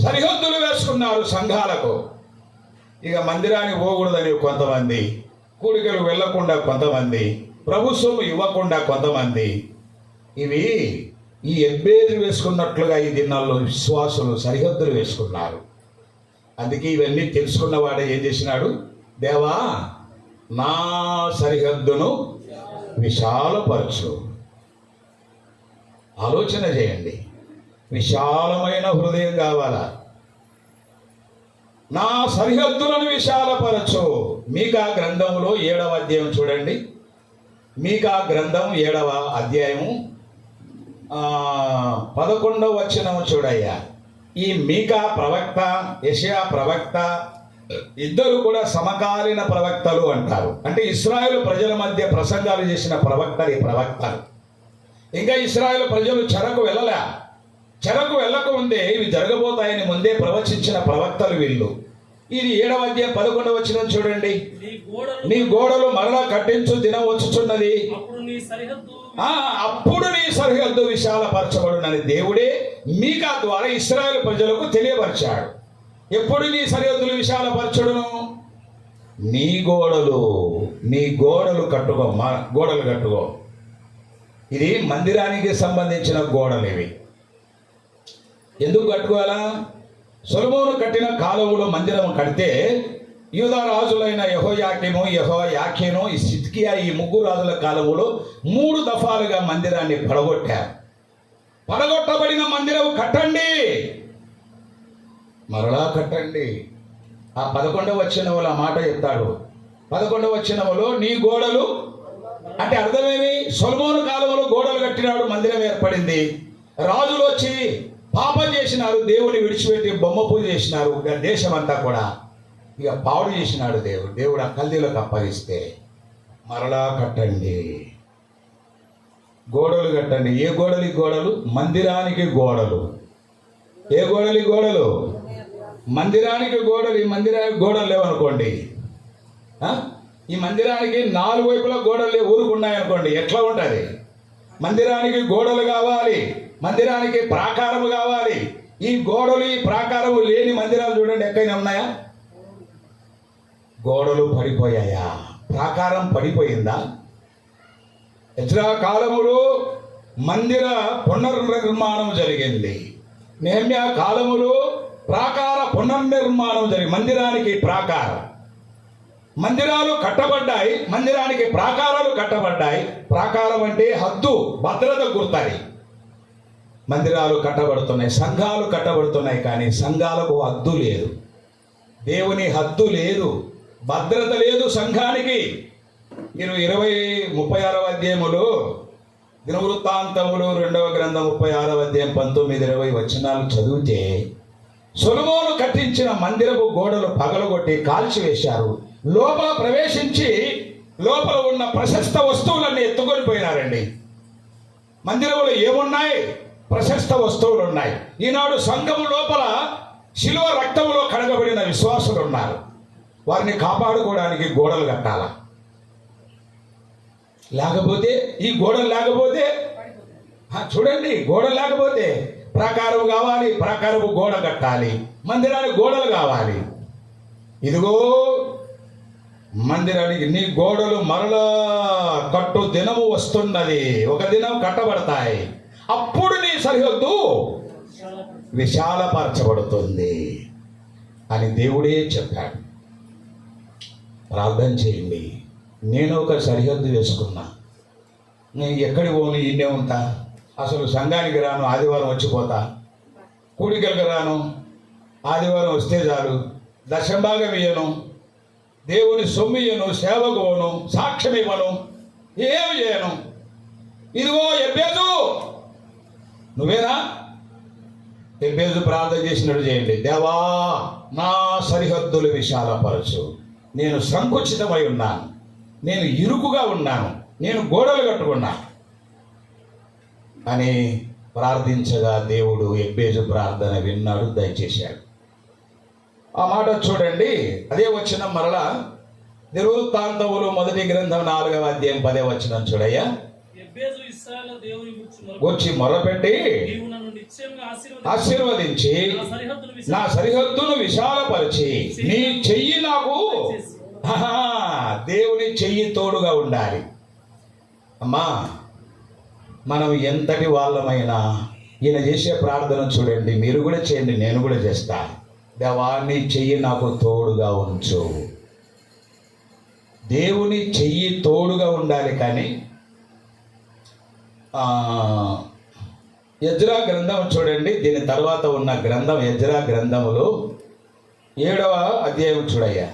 సరిహద్దులు వేసుకున్నారు సంఘాలకు. ఇక మందిరానికి పోకూడదని కొంతమంది, కూడికలు వెళ్లకుండా కొంతమంది, ప్రభుత్వం ఇవ్వకుండా కొంతమంది. ఇవి ఈ ఎబ్బేది వేసుకున్నట్లుగా ఈ దినాల్లో విశ్వాసులు సరిహద్దులు వేసుకున్నారు. అందుకే ఇవన్నీ తెలుసుకున్నవాడే ఏం చేసినాడు, దేవా నా సరిహద్దును విశాలపరచు. ఆలోచన చేయండి, విశాలమైన హృదయం కావాలా. నా సరిహద్దులను విశాలపరచు. మీకా గ్రంథంలో 7వ అధ్యాయం చూడండి. మీకా గ్రంథం 7వ అధ్యాయము 11వ వచనం చూడయ్యా. ఈ మీకా ప్రవక్త, యెషయా ప్రవక్త ఇద్దరు కూడా సమకాలీన ప్రవక్తలు అంటారు. అంటే ఇశ్రాయేలు ప్రజల మధ్య ప్రసంగాలు చేసిన ప్రవక్తలు. ఇంకా ఇశ్రాయేలు ప్రజలు చెరకు వెళ్ళక ముందే ఇవి జరగబోతాయని ముందే ప్రవచించిన ప్రవక్తలు వీళ్ళు. ఇది 7వ అధ్యాయం 11వ వచనం చూడండి. నీ గోడలు మరలా కట్టించు దినం వచ్చుచున్నది, అప్పుడు నీ సరిహద్దు విశాలపరచబడునని దేవుడే మీకా ద్వారా ఇశ్రాయేలు ప్రజలకు తెలియపరిచాడు. ఎప్పుడు నీ సరిహద్దులు విశాలపరచడును? నీ గోడలు కట్టుకో, గోడలు కట్టుకో. ఇది మందిరానికి సంబంధించిన గోడలు. ఇవి ఎందుకు కట్టుకోవాలా? సొలొమోను కట్టిన కాలంలో మందిరం కడితే యూదా రాజులైన యెహోయాకీను, సిద్కియా ఈ 3 రాజుల కాలంలో 3 దఫాలుగా మందిరాన్ని పడగొట్టారు. పడగొట్టబడిన మందిరం కట్టండి, మరలా కట్టండి. ఆ 11వ వచనంలో ఆ మాట చెప్తాడు. 11వ వచనంలో నీ గోడలు అంటే అర్థమేమి? సొలొమోను కాలంలో గోడలు కట్టినాడు, మందిరం ఏర్పడింది. రాజులు వచ్చి పాపం చేసినారు, దేవుని విడిచిపెట్టి బొమ్మ పూజ చేసినారు. దేశం అంతా కూడా ఇక పాడు చేసినాడు దేవుడు ఆ కల్దీలకు అప్పగిస్తే. మరలా కట్టండి, గోడలు కట్టండి. ఏ గోడలు? ఈ గోడలు మందిరానికి గోడలు. ఏ గోడలు? ఈ గోడలు మందిరానికి గోడలు. ఈ మందిరానికి గోడలు లేవనుకోండి, ఈ మందిరానికి 4 వైపులా గోడలు ఊరుకున్నాయనుకోండి, ఎట్లా ఉంటుంది? మందిరానికి గోడలు కావాలి, మందిరానికి ప్రాకారము కావాలి. ఈ గోడలు, ఈ ప్రాకారము లేని మందిరాలు చూడండి ఎక్కడైనా ఉన్నాయా? గోడలు పడిపోయాయా? ప్రాకారం పడిపోయిందా? ఎజ్రా కాలములో మందిర పునర్నిర్మాణం జరిగింది. నెహెమ్యా కాలములో ప్రాకార పునర్నిర్మాణం జరిగింది. మందిరానికి ప్రాకారం, మందిరాలు కట్టబడ్డాయి, మందిరానికి ప్రాకారాలు కట్టబడ్డాయి. ప్రాకారం అంటే హద్దు, భద్రత గుర్తాయి. మందిరాలు కట్టబడుతున్నాయి, సంఘాలు కట్టబడుతున్నాయి, కానీ సంఘాలకు హద్దు లేదు, దేవుని హద్దు లేదు, భద్రత లేదు సంఘానికి. మీరు 36వ అధ్యాయములో దినవృత్తాంతములు 2వ గ్రంథం 36వ అధ్యాయం 19-20 వచనాలు చదివితే సొలొమోను కట్టించిన మందిరపు గోడలు పగలగొట్టి కాల్చివేశారు. లోపల ప్రవేశించి లోపల ఉన్న ప్రశస్త వస్తువులన్నీ ఎత్తుకొని పోయినారండి. మందిరంలో ఏమున్నాయి? ప్రశస్త వస్తువులు ఉన్నాయి. ఈనాడు సంఘము లోపల శిలువ రక్తములో కడగబడిన విశ్వాసులు ఉన్నారు. వారిని కాపాడుకోవడానికి గోడలు కట్టాల. లేకపోతే ఈ గోడలు లేకపోతే చూడండి, గోడలు లేకపోతే ప్రాకారం కావాలి, ప్రాకారపు గోడ కట్టాలి, మందిరానికి గోడలు కావాలి. ఇదిగో మందిరానికి నీ గోడలు మరలా కట్టు దినము వస్తున్నది, ఒక దినం కట్టబడతాయి, అప్పుడు నీ సరిహద్దు విశాలపరచబడుతుంది అని దేవుడే చెప్పాడు. ప్రార్థన చేయండి. నేను ఒక సరిహద్దు వేసుకున్నా, నేను ఎక్కడికి పోను, ఇన్నే ఉంటా, అసలు సంఘానికి రాను, ఆదివారం వచ్చిపోతా, కూడికలకు రాను, ఆదివారం వస్తే చాలు, దశంభాగం ఇయ్యను, దేవుని సొమ్ము ఇయ్యను, సేవకు పోను, సాక్ష్యం ఇవ్వను, ఏమి చేయను. ఇదిగో ఎబ్బేజు, నువ్వేనా? ఎబ్బేజు ప్రార్థన చేసినట్టు చేయండి. దేవా నా సరిహద్దులు విశాలపరచు. నేను సంకుచితమై ఉన్నాను, నేను ఇరుకుగా ఉన్నాను, నేను గోడలు కట్టుకున్నాను అని ప్రార్థించగా దేవుడు ఎబ్బేజు ప్రార్థన విన్నాడు, దయచేశాడు. ఆ మాట చూడండి, అదే వచనం మరలా దినవృత్తాంతములు 1 గ్రంథం 4వ అధ్యాయం 10వ వచనం చూడయ్యా. ఎబ్బేజు ఇశ్రాయేలు దేవుని వచ్చి మొరపెట్టి నీవు నన్ను నిశ్చయంగా ఆశీర్వదించి నా సరిహద్దును విశాలపరిచి నీ చెయ్యి నాకు దేవుని చెయ్యి తోడుగా ఉండాలి. అమ్మా, మనం ఎంతటి వాళ్ళమైనా ఈయన చేసే ప్రార్థన చూడండి, మీరు కూడా చేయండి, నేను కూడా చేస్తా. దేవా నీ చెయ్యి నాకు తోడుగా ఉంచు. దేవుని చెయ్యి తోడుగా ఉండాలి. కానీ ఎజ్రా గ్రంథం చూడండి, దీని తర్వాత ఉన్న గ్రంథం ఎజ్రా గ్రంథములో 7వ అధ్యాయం చూడయ్యా.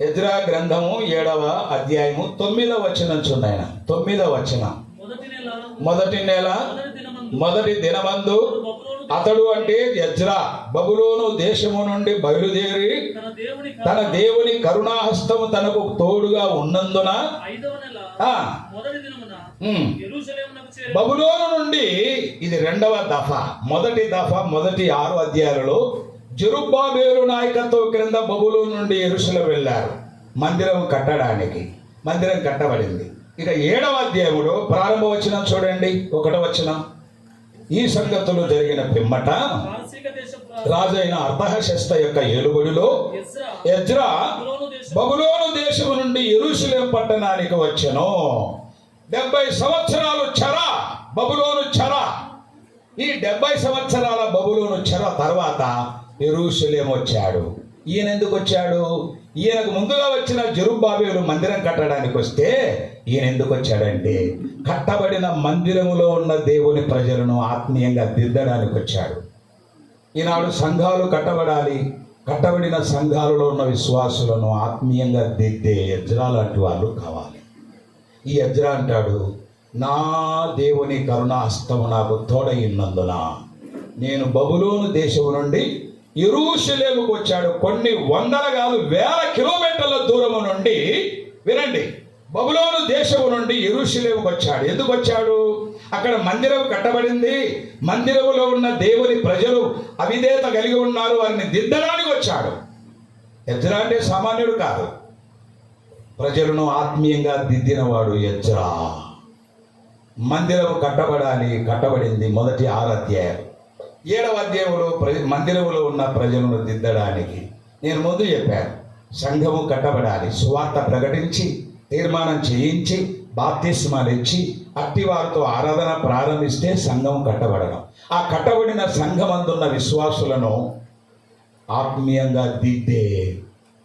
ఎజ్రా గ్రంథము 7వ అధ్యాయము 9వ వచనం చూడాయన. 9వ వచనం, మొదటి నెల మొదటి దినమందు అతడు అంటే ఎజ్రా బబులోను దేశము నుండి బయలుదేరి తన దేవుని కరుణాహస్తము తనకు తోడుగా ఉన్నందున బబులోను నుండి, ఇది 2వ దఫా, మొదటి దఫా మొదటి 6 అధ్యాయాలలో జెరుబ్బాబేలు నాయకత్వం క్రింద బబులోను నుండి యెరూషలేము వెళ్ళారు మందిరం కట్టడానికి. మందిరం కట్టబడింది. ఇక 7వ అధ్యాయంలో ప్రారంభ వచనం చూడండి, 1వ వచనం. ఈ సంగతులు జరిగిన పిమ్మట రాజైన అర్తహషస్త యొక్క ఏలుబడిలో ఎజ్రా బబులోను దేశము నుండి యెరూషలేము పట్టణానికి వచ్చెను. 70 సంవత్సరాలు చెర, బబులోను చెర. ఈ 70 సంవత్సరాల బబులోను చెర తర్వాత యెరూషలేము వచ్చాడు. ఈయన ఎందుకు వచ్చాడు? ఈయనకు ముందుగా వచ్చిన జెరుబ్బాబేలు మందిరం కట్టడానికి వస్తే ఈయన ఎందుకు వచ్చాడంటే కట్టబడిన మందిరములో ఉన్న దేవుని ప్రజలను ఆత్మీయంగా దిద్దడానికి వచ్చాడు. ఈనాడు సంఘాలు కట్టబడాలి. కట్టబడిన సంఘాలలో ఉన్న విశ్వాసులను ఆత్మీయంగా దిద్దే ఎజ్రా లాంటి వాళ్ళు కావాలి. ఈ ఎజ్రా అంటాడు, నా దేవుని కరుణాహస్తము నాకు తోడైనందున నేను బబులోను దేశము నుండి యెరూషలేముకు వచ్చాడు. కొన్ని వందల కాదు, 1000 కిలోమీటర్ల దూరము నుండి, వినండి, బబులోను దేశము నుండి యెరూషలేముకు వచ్చాడు. ఎందుకు వచ్చాడు? అక్కడ మందిరం కట్టబడింది. మందిరములో ఉన్న దేవుని ప్రజలు అవిధేయత కలిగి ఉన్నారు, వారిని దిద్దడానికి వచ్చాడు. ఎజ్రా అంటే సామాన్యుడు కాదు, ప్రజలను ఆత్మీయంగా దిద్దినవాడు ఎజ్రా. మందిరం కట్టబడాలి, కట్టబడింది. మొదటి 6 అధ్యాయాలు. 7వ అధ్యాయంలో మందిరములో ఉన్న ప్రజలను దిద్దడానికి నేను ముందు చెప్పాను, సంఘము కట్టబడాలి. సువార్త ప్రకటించి తీర్మానం చేయించి బాప్తిస్మాలు ఇచ్చి అట్టి వారితో ఆరాధన ప్రారంభిస్తే సంఘం కట్టబడడం. ఆ కట్టబడిన సంఘమందున్న విశ్వాసులను ఆత్మీయంగా దిద్దే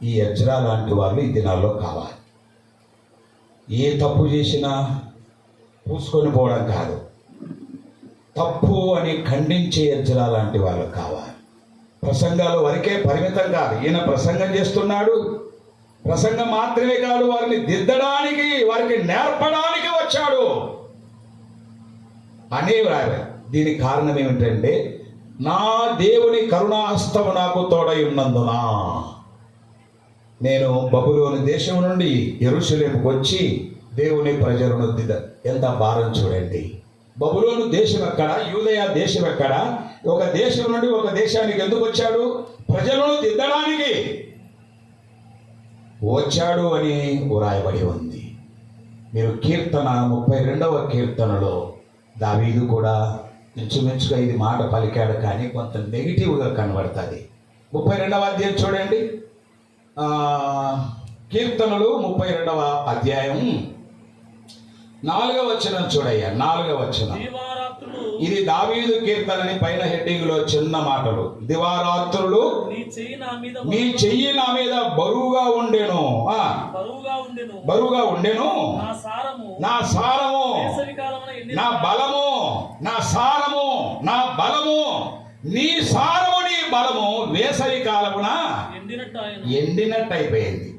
ఈ ఎజ్రా లాంటి వాళ్ళు ఈ దినాల్లో కావాలి. ఏ తప్పు చేసినా పూసుకొని పోవడం కాదు, తప్పు అని ఖండించే ఎజ్రా లాంటి వాళ్ళు కావాలి. ప్రసంగాలు వరకే పరిమితం కాదు. ఈయన ప్రసంగం చేస్తున్నాడు, ప్రసంగం మాత్రమే కాదు, వారిని దిద్దడానికి, వారికి నేర్పడానికి వచ్చాడు అని వ్రాయాలి. దీనికి కారణం ఏమిటంటే, నా దేవుని కరుణాహస్తము నాకు తోడై ఉన్నందున నేను బబులోను దేశం నుండి యెరూషలేముకు వచ్చి దేవుని ప్రజలను దిద్ద. ఎంత భారం చూడండి. బబులోను దేశం ఎక్కడ, యూదయ దేశం ఎక్కడ? ఒక దేశం నుండి ఒక దేశానికి ఎందుకు వచ్చాడు? ప్రజలను దిద్దడానికి వచ్చాడు అని వ్రాయబడి ఉంది. మీరు కీర్తన 32వ కీర్తనలో దావీదు కూడా ఇంచుమించుగా ఇది మాట పలికాడు, కానీ కొంత నెగిటివ్గా కనబడుతుంది. 32వ అధ్యాయం చూడండి, కీర్తనలు 32వ అధ్యాయం 4వ వచనం చూడయ్యా. 4వ వచనం, ఇది దావీదు కీర్తనని పైన హెడ్డింగ్ లో చిన్న మాటలు. దివారాత్రులు నీ చెయ్యి నా మీద బరువుగా ఉండెను, బరువుగా ఉండెను. నా సారము, నా బలము, నా సారము, నా బలము, నీ సారము, నీ బలము వేసవి కాలమున ఎండినట్టు అయిపోయింది.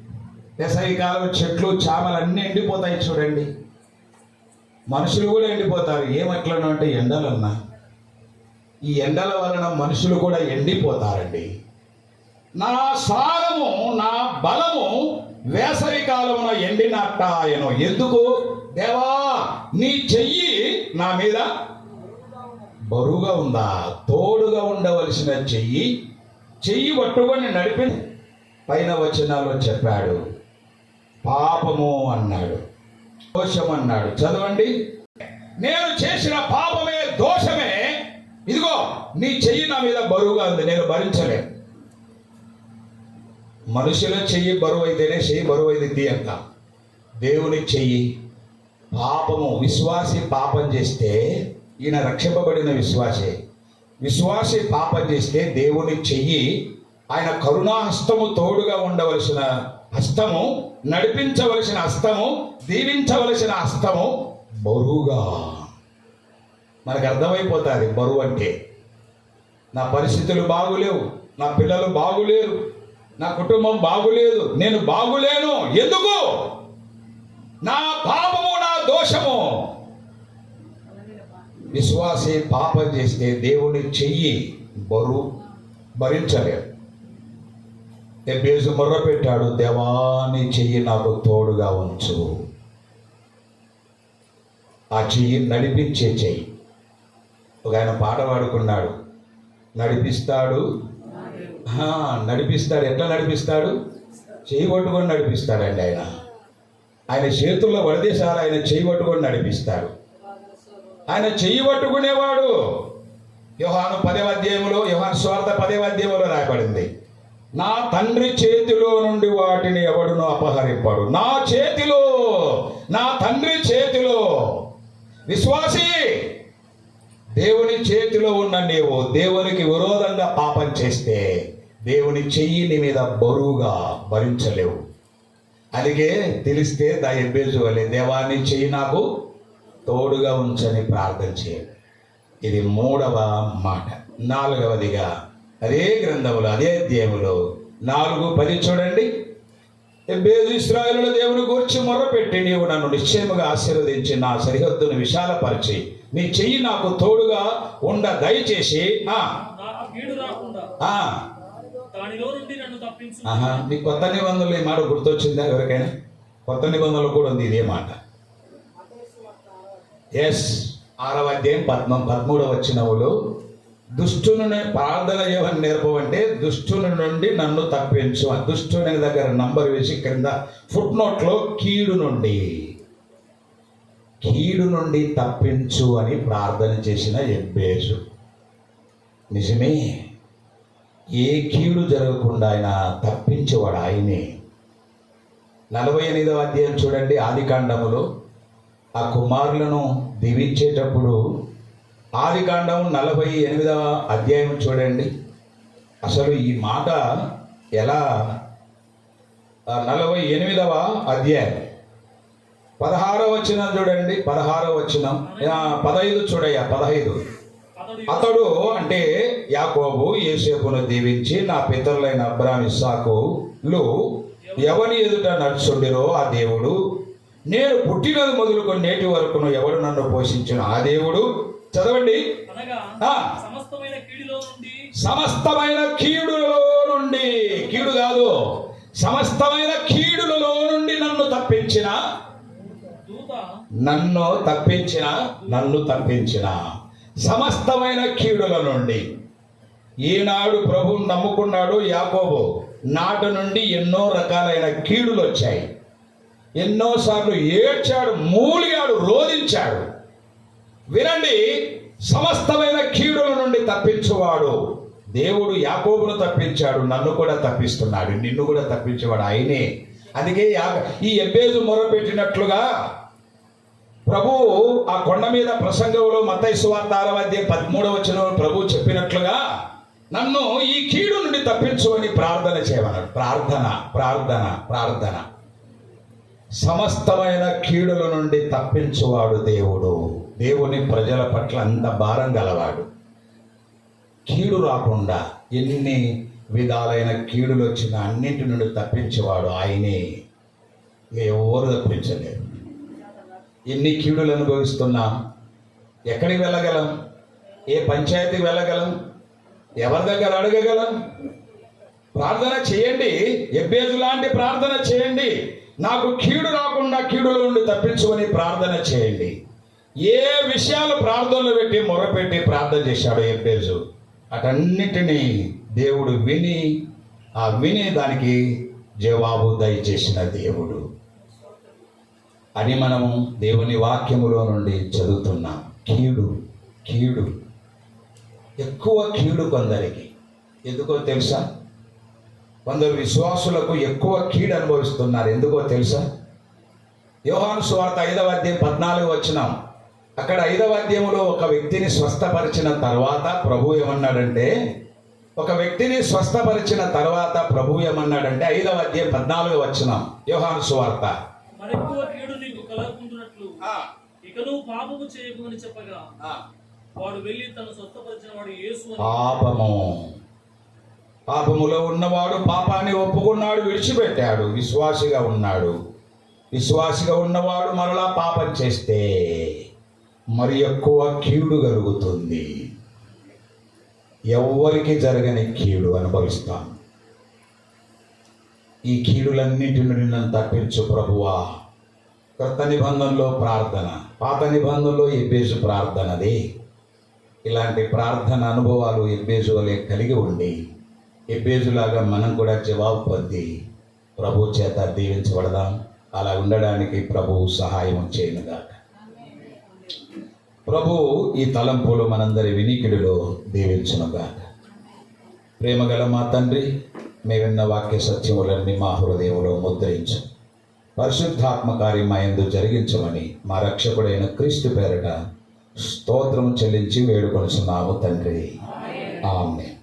వేసవి కాలం చెట్లు చామలు అన్నీ ఎండిపోతాయి చూడండి. మనుషులు కూడా ఎండిపోతారు. ఏమట్లను అంటే ఎండలన్నా, ఈ ఎండల వలన మనుషులు కూడా ఎండిపోతారండి. నా సారము నా బలము వేసవి కాలమున ఎండినట్టాయను. ఎందుకు? దేవా నీ చెయ్యి నా మీద బరువుగా ఉందా? తోడుగా ఉండవలసిన చెయ్యి పట్టుకొని నడిపి పైన వచనాల్లో చెప్పాడు. పాపము అన్నాడు, దోషం అన్నాడు. చదవండి. నేను చేసిన పాపమే దోషమే, ఇదిగో నీ చెయ్యి నా మీద బరువుగా ఉంది, నేను భరించలేను. మనుషుల చెయ్యి బరువు అయితేనే చెయ్యి బరువు అయితే తీయంత. దేవుని చెయ్యి పాపము, విశ్వాసి పాపం చేస్తే, ఈయన రక్షింపబడిన విశ్వాసి పాపం చేస్తే దేవుని చెయ్యి, ఆయన కరుణా హస్తము, తోడుగా ఉండవలసిన హస్తము, నడిపించవలసిన హస్తము, దీవించవలసిన హస్తము బరువుగా. మనకు అర్థమైపోతుంది బరువు అంటే. నా పరిస్థితులు బాగులేవు, నా పిల్లలు బాగులేరు, నా కుటుంబం బాగులేదు, నేను బాగులేను. ఎందుకు? నా పాపము, నా దోషము. విశ్వాసి పాపం చేస్తే దేవుని చెయ్యి బరువు భరించలేరు. ఎబ్బేజు మొర్ర పెట్టాడు, దేవాని చెయ్యి నాకు తోడుగా ఉంచు. ఆ చెయ్యి నడిపించే చెయ్యి. ఒక ఆయన పాట పాడుకున్నాడు, నడిపిస్తాడు. ఎట్లా నడిపిస్తాడు? చెయ్యి పట్టుకొని నడిపిస్తాడండి. ఆయన చేతుల్లో వడదేశాలు, ఆయన చెయ్యి పట్టుకొని నడిపిస్తాడు. ఆయన చెయ్యి పట్టుకునేవాడు. యోహాను 10వ అధ్యాయంలో, యోహాను సువార్త 10వ అధ్యాయంలో రాయబడింది, నా తండ్రి చేతిలో నుండి వాటిని ఎవడును అపహరింపడు. నా చేతిలో, నా తండ్రి చేతిలో. విశ్వాసి, దేవుని చేతిలో ఉన్న నీవు దేవునికి విరోధంగా పాపం చేస్తే దేవుని చెయ్యి నీ మీద బరువుగా భరించలేవు. అందుకే తెలిస్తే దా ఎబ్బేజు వలె దేవాన్ని చెయ్యి నాకు తోడుగా ఉంచని ప్రార్థన చేయండి. ఇది 3వ మాట. 4వదిగా అదే గ్రంథములో, అదే అధ్యాయములో 4:10 చూడండి. ఎబ్బేజు ఇశ్రాయేలుల దేవుని గూర్చి మొర్రపెట్టి, నీవు నన్ను నిశ్చయముగా ఆశీర్వదించి నా సరిహద్దును విశాలపరిచి నీ చెయ్యి నాకు తోడుగా ఉండ దయచేసి మీ కొత్త నిబంధనలు ఈ మాట గుర్తొచ్చిందా ఎవరికైనా? కొత్త నిబంధనలు కూడా ఉంది ఇదే మాట. 6వ అధ్యాయం 13వ వచనములో, దుష్టుని ప్రార్థన ఏమని నేర్పవంటే, దుష్టుని నుండి నన్ను తప్పించు. ఆ దుష్టుని దగ్గర నంబర్ వేసి క్రింద ఫుట్ నోట్లో కీడు నుండి తప్పించు అని ప్రార్థన చేసిన ఎబ్బేజు. నిజమే, ఏ కీడు జరగకుండా ఆయన తప్పించేవాడు ఆయనే. 48వ అధ్యాయం చూడండి. ఆదికాండములో ఆ కుమారులను దీవించేటప్పుడు, ఆదికాండం 48వ అధ్యాయం చూడండి. అసలు ఈ మాట ఎలా, 48వ అధ్యాయం 16వ వచనం చూడండి. 16వ వచనం 15 చూడయ్యా. 15 అతడు అంటే యాకోబు యోసేపును దీవించి, నా పితరులైన అబ్రాహాము ఇస్సాకులు ఎవని ఎదుట నడుచుండిరో ఆ దేవుడు, నేను పుట్టినది మొదలుకొని నేటి వరకును ఎవడు నన్ను పోషించిన ఆ దేవుడు. చదవండి. సమస్తమైన కీడులలో నుండి, కీడు కాదు, సమస్తమైన కీడులలో నుండి నన్ను తప్పించిన సమస్తమైన కీడుల నుండి. ఈనాడు ప్రభువును నమ్ముకున్నాడు యాకోబు. నాటి నుండి ఎన్నో రకాలైన కీడులు వచ్చాయి. ఎన్నోసార్లు ఏడ్చాడు, మూలిగాడు, రోధించాడు. వినండి, సమస్తమైన కీడుల నుండి తప్పించువాడు దేవుడు. యాకోబును తప్పించాడు, నన్ను కూడా తప్పిస్తున్నాడు, నిన్ను కూడా తప్పించేవాడు ఆయనే. అందుకే ఈ ఎబ్బేజు మొరపెట్టినట్లుగా ప్రభువు ఆ కొండ మీద ప్రసంగంలో మత్తయి సువార్త 6వ అధ్యాయం 13వ వచనంలో ప్రభు చెప్పినట్లుగా నన్ను ఈ కీడు నుండి తప్పించు అని ప్రార్థన చేయమన్నాడు. ప్రార్థన. సమస్తమైన కీడుల నుండి తప్పించువాడు దేవుడు. దేవుని ప్రజల పట్ల అంత భారం గలవాడు. కీడు రాకుండా ఎన్ని విధాలైన కీడులు వచ్చినా అన్నింటి నుండి తప్పించేవాడు ఆయనే. ఎవరు తప్పించలేరు. ఎన్ని కీడులు అనుభవిస్తున్నాం, ఎక్కడికి వెళ్ళగలం? ఏ పంచాయతీకి వెళ్ళగలం? ఎవరి దగ్గర అడగగలం? ప్రార్థన చేయండి, ఎబ్బేజు లాంటి ప్రార్థన చేయండి. నాకు కీడు రాకుండా కీడులో నుండి తప్పించుకొని ప్రార్థన చేయండి. ఏ విషయాలు ప్రార్థనలు పెట్టి మొరపెట్టి ప్రార్థన చేశాడో ఎబ్బేజు, అటన్నిటినీ దేవుడు విని దానికి జవాబు దయచేసిన దేవుడు అని మనము దేవుని వాక్యములో నుండి చదువుతున్నాం. కీడు ఎక్కువ కీడు కొందరికి. ఎందుకో తెలుసా? కొందరు విశ్వాసులకు ఎక్కువ కీడు అనుభవిస్తున్నారు. ఎందుకో తెలుసా? యోహాను సువార్త 5వ అధ్యాయం 14 వచనం. అక్కడ 5వ అధ్యాయంలో ఒక వ్యక్తిని స్వస్థపరిచిన తర్వాత ప్రభు ఏమన్నాడంటే, 5వ అధ్యాయం 14 వచనం యోహాను సువార్త. మరెక్కువ కీడు నీకు కలగకుండునట్లు ఇకను పాపము చేయకు అని చెప్పగా వాడు వెళ్ళి తను స్వస్థపరిచిన వాడు యేసు అని. పాపములో ఉన్నవాడు పాపాన్ని ఒప్పుకున్నాడు, విడిచిపెట్టాడు, విశ్వాసిగా ఉన్నవాడు మరలా పాపం చేస్తే మరి ఎక్కువ కీడు కలుగుతుంది. ఎవ్వరికి జరగని కీడు అనుభవిస్తాం. ఈ కీడులన్నిటి నుండి నన్ను తప్పించు ప్రభువా. క్రొత్త నిబంధనలో ప్రార్థన, పాత నిబంధనలో ఎబ్బేజు ప్రార్థనది. ఇలాంటి ప్రార్థన అనుభవాలు ఎబ్బేజు వలె కలిగి ఉండి, ఎబ్బేజులాగా మనం కూడా జవాబు పొంది ప్రభు చేత దీవించబడదాం. అలా ఉండడానికి ప్రభువు సహాయం చేయనుగాక. ప్రభు ఈ తలంపులు మనందరి వినికిడిలో దీవించునుగాక. ప్రేమగల మా తండ్రి, మేము విన్న వాక్య సత్యములన్నీ మా హృదయంలో ముద్రించు. పరిశుద్ధాత్మ కార్యం మా యందు జరిగించమని మా రక్షకుడైన క్రీస్తు పేరట స్తోత్రం చెల్లించి వేడుకొనుచున్నాము తండ్రి. ఆమేన్.